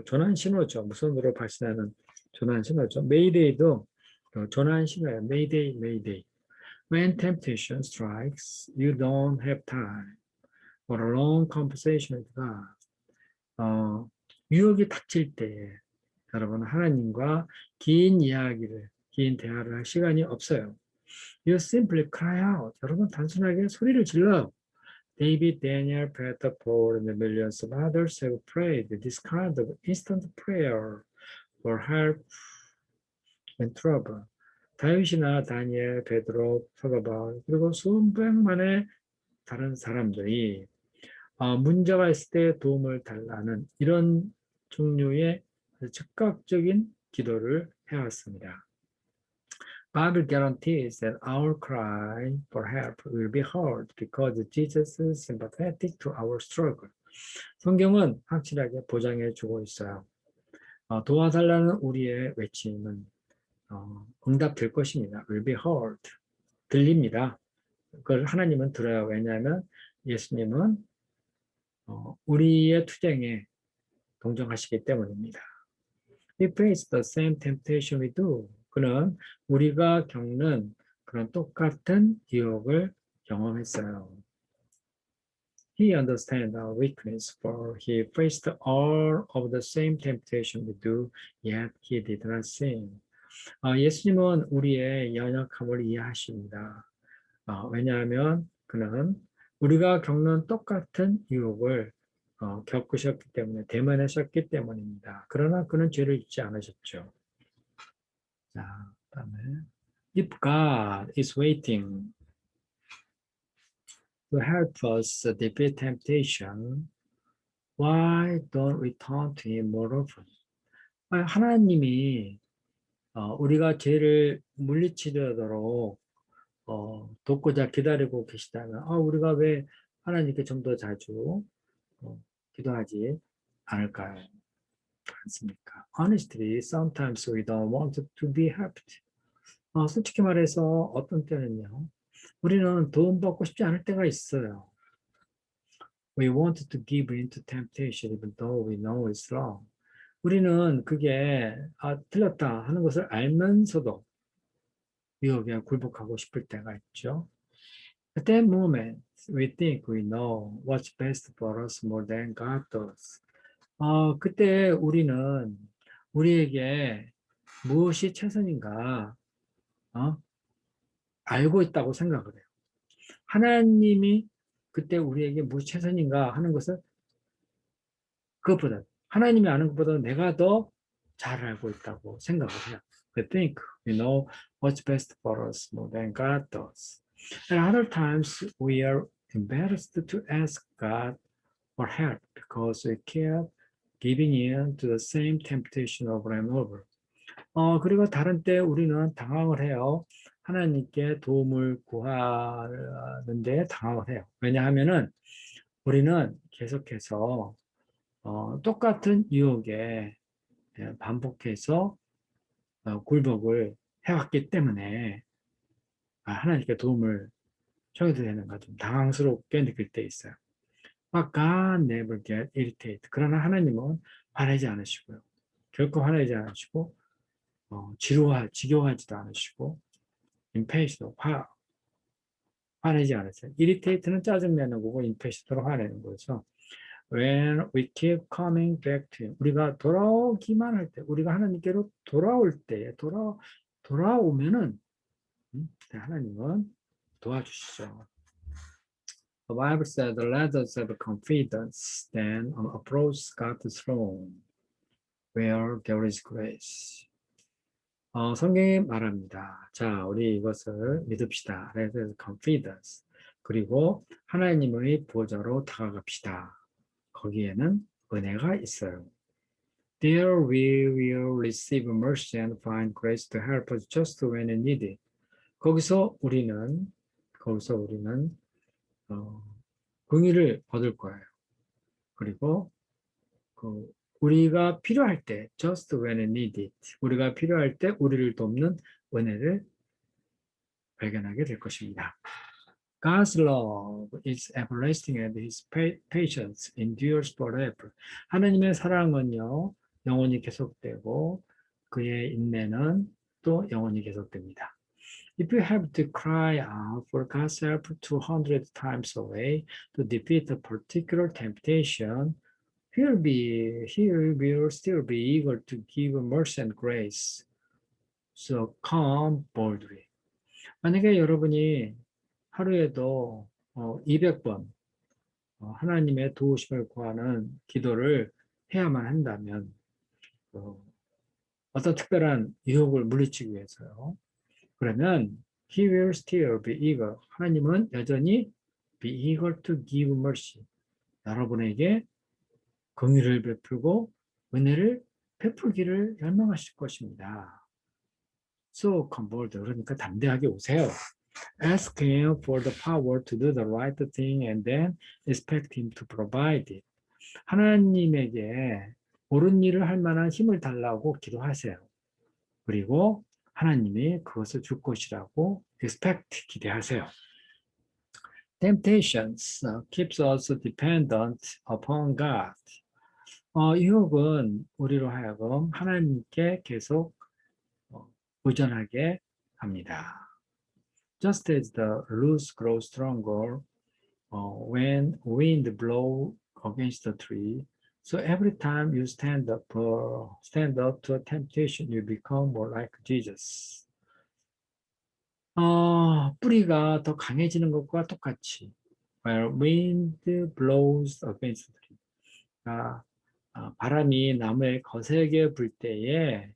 전환 신호죠. 무선으로 발신하는 전환 신호죠. Mayday도 전환 신호예요. Mayday, Mayday. When temptation strikes, you don't have time for a long conversation with God. 유혹이 닥칠 때 여러분 하나님과 긴 대화를 할 시간이 없어요. You simply cry out. 여러분 단순하게 소리를 질러. David, Daniel, Peter, Paul, and the millions of others have prayed this kind of instant prayer for help and trouble. 다윗이나 다니엘, 베드로, 사도바울 그리고 수백만의 다른 사람들이 문제가 있을 때 도움을 달라는 이런 종류의 즉각적인 기도를 해왔습니다. Bible guarantees that our cry for help will be heard because Jesus is sympathetic to our struggle. 성경은 확실하게 보장해 주고 있어요. 도와달라는 우리의 외침은 응답될 것입니다. will be heard. 들립니다. 그걸 하나님은 들어요. 왜냐하면 예수님은 우리의 투쟁에 동정하시기 때문입니다. He faced the same temptation we do. 그는 우리가 겪는 그런 똑같은 유혹을 경험했어요. He understands our weakness, for he faced all of the same temptation we do, yet he did not sin. 예수님은 우리의 연약함을 이해하십니다. 왜냐하면 그는 우리가 겪는 똑같은 유혹을 겪으셨기 때문에 대면하셨기 때문입니다. 그러나 그는 죄를 짓지 않으셨죠. 자, 그다음에 If God is waiting to help us defeat temptation, why don't we turn to Him more often? 하나님이 우리가 죄를 물리치려도록 돕고자 기다리고 계시다면 우리가 왜 하나님께 좀 더 자주 기도하지 않을까요? 않습니까? Honestly, sometimes we don't want to be helped. 솔직히 말해서 어떤 때는요, 우리는 도움받고 싶지 않을 때가 있어요. We want to give in to temptation even though we know it's wrong. 우리는 그게 틀렸다 하는 것을 알면서도 유혹에 굴복하고 싶을 때가 있죠. At that moment, we think we know what's best for us more than God does. 그때 우리는 우리에게 무엇이 최선인가 알고 있다고 생각을 해요. 하나님이 그때 우리에게 무엇이 최선인가 하는 것을 그것보다 하나님이 아는 것보다 내가 더 잘 알고 있다고 생각을 해요. We think we know what's best for us more than God does. And other times we are embarrassed to ask God for help because we keep giving in to the same temptation over and over. 그리고 다른 때 우리는 당황을 해요. 하나님께 도움을 구하는데 당황을 해요. 왜냐하면은 우리는 계속해서 똑같은 유혹에 반복해서 굴복을 해왔기 때문에 하나님께 도움을 청해도 되는가 좀 당황스럽게 느낄 때 있어요. But God never get irritated. 그러나 하나님은 화내지 않으시고요. 결코 화내지 않으시고 지겨워하지도 않으시고 impatient도 화내지 않으세요. irritate는 짜증내는 거고 impatient로 화내는 거죠. When we keep coming back to Him, 우리가 돌아오기만 할 때, 우리가 하나님께로 돌아올 때, 돌아오면은 하나님은 도와주시죠. The Bible says, "Let us have confidence, then approach God's throne, where there is grace." 성경이 말합니다. 자, 우리 이것을 믿읍시다. Let us confidence. 그리고 하나님의 보좌로 다가갑시다. 거기에는 은혜가 있어요. There we will receive mercy and find grace to help us just when we need it. 거기서 우리는 긍휼을 얻을 거예요. 그리고 우리가 필요할 때, just when we need it, 우리가 필요할 때 우리를 돕는 은혜를 발견하게 될 것입니다. God's love is everlasting and His patience endures forever. 하나님의 사랑은요, 영원히 계속되고 그의 인내는 또 영원히 계속됩니다. If you have to cry out for God's help 200 times a way to defeat a particular temptation, He will still be eager to give mercy and grace. So come boldly. 만약에 여러분이 하루에도 200번 하나님의 도우심을 구하는 기도를 해야만 한다면 어떤 특별한 유혹을 물리치기 위해서요. 그러면 He will still be eager. 하나님은 여전히 be eager to give mercy. 여러분에게 긍휼을 베풀고 은혜를 베풀기를 열망하실 것입니다. So come bold. 그러니까 담대하게 오세요. Ask Him for the power to do the right thing and then expect Him to provide it. 하나님에게 옳은 일을 할 만한 힘을 달라고 기도하세요. 그리고 하나님이 그것을 줄 것이라고 expect, 기대하세요. Temptations keeps us dependent upon God. 유혹은 우리로 하여금 하나님께 계속 의존하게 합니다. Just as the roots grow stronger when wind blows against the tree, so every time you stand up to a temptation, you become more like Jesus. 뿌리가 더 강해지는 것과 똑같이, while wind blows against the tree. 바람이 나무에 거세게 불 때에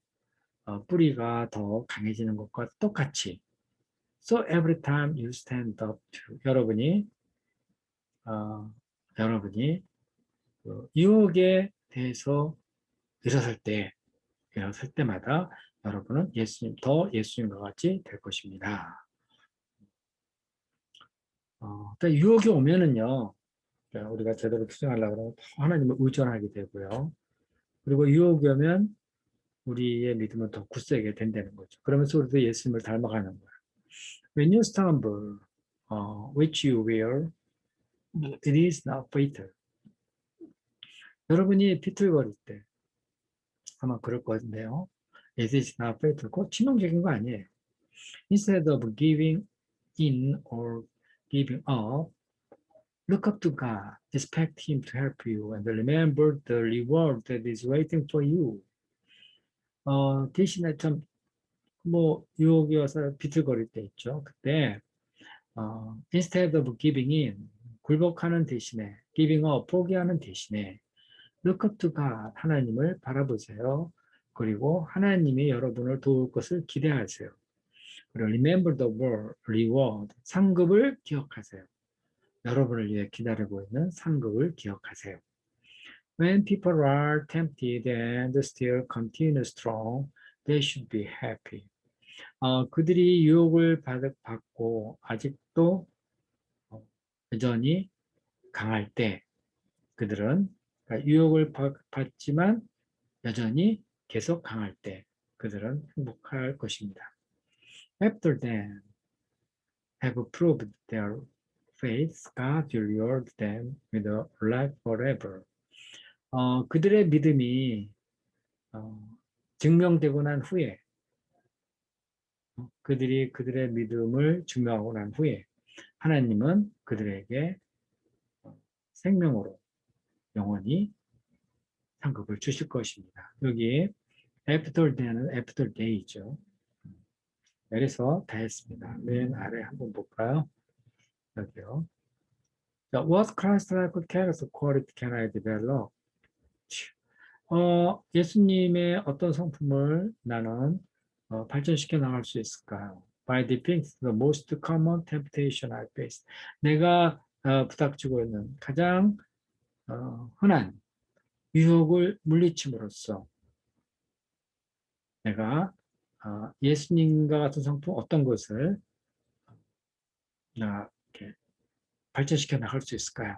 뿌리가 더 강해지는 것과 똑같이. So every time you stand up to 여러분이 유혹에 대해서 일어설 때마다 여러분은 예수님과 같이 될 것입니다. 그러니까 유혹이 오면은요, 우리가 제대로 투쟁하려고 그러면 하나님을 의존하게 되고요. 그리고 유혹이 오면 우리의 믿음은 더 굳세게 된다는 거죠. 그러면서 우리도 예수님을 닮아가는 거예요. When you stumble, which you will, it is not fatal. 여러분이 비틀거릴 때 아마 그럴 건데요. It is not fatal. 꼭 치명적인 거 아니에요. Instead of giving in or giving up, look up to God, expect Him to help you, and remember the reward that is waiting for you. 대신에 유혹이 와서 비틀거릴 때 있죠. 그때 instead of giving in, 굴복하는 대신에 giving up, 포기하는 대신에 look up to God, 하나님을 바라보세요. 그리고 하나님이 여러분을 도울 것을 기대하세요. 그리고 remember the word, reward, 상급을 기억하세요. 여러분을 위해 기다리고 있는 상급을 기억하세요. When people are tempted and still continue strong, they should be happy. 그들이 유혹을 받고 아직도 여전히 강할 때 그들은 그러니까 유혹을 받지만 여전히 계속 강할 때 그들은 행복할 것입니다. After them have proved their faith, God will reward them with a life forever. 그들의 믿음이 증명되고 난 후에 그들이 그들의 믿음을 증명하고 난 후에 하나님은 그들에게 생명으로 영원히 상급을 주실 것입니다. 여기 after day는 after day죠. 그래서 다 했습니다. 맨 아래 한번 볼까요? 여기요. 자, what Christ-like character quality can I develop? 예수님의 어떤 성품을 나는 발전시켜 나갈 수 있을까요? By defeating the most common temptation I face. 내가 부닥치고 있는 가장 흔한 유혹을 물리침으로써 내가 예수님과 같은 성품 어떤 것을 이렇게 발전시켜 나갈 수 있을까요?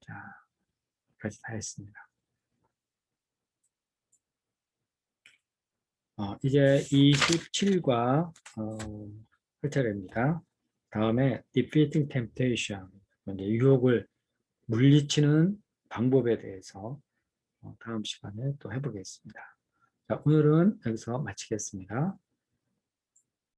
자, 여기까지 다 했습니다. 이제 27과 할 차례입니다. 다음에 defeating temptation, 유혹을 물리치는 방법에 대해서 다음 시간에 또 해보겠습니다. 자, 오늘은 여기서 마치겠습니다.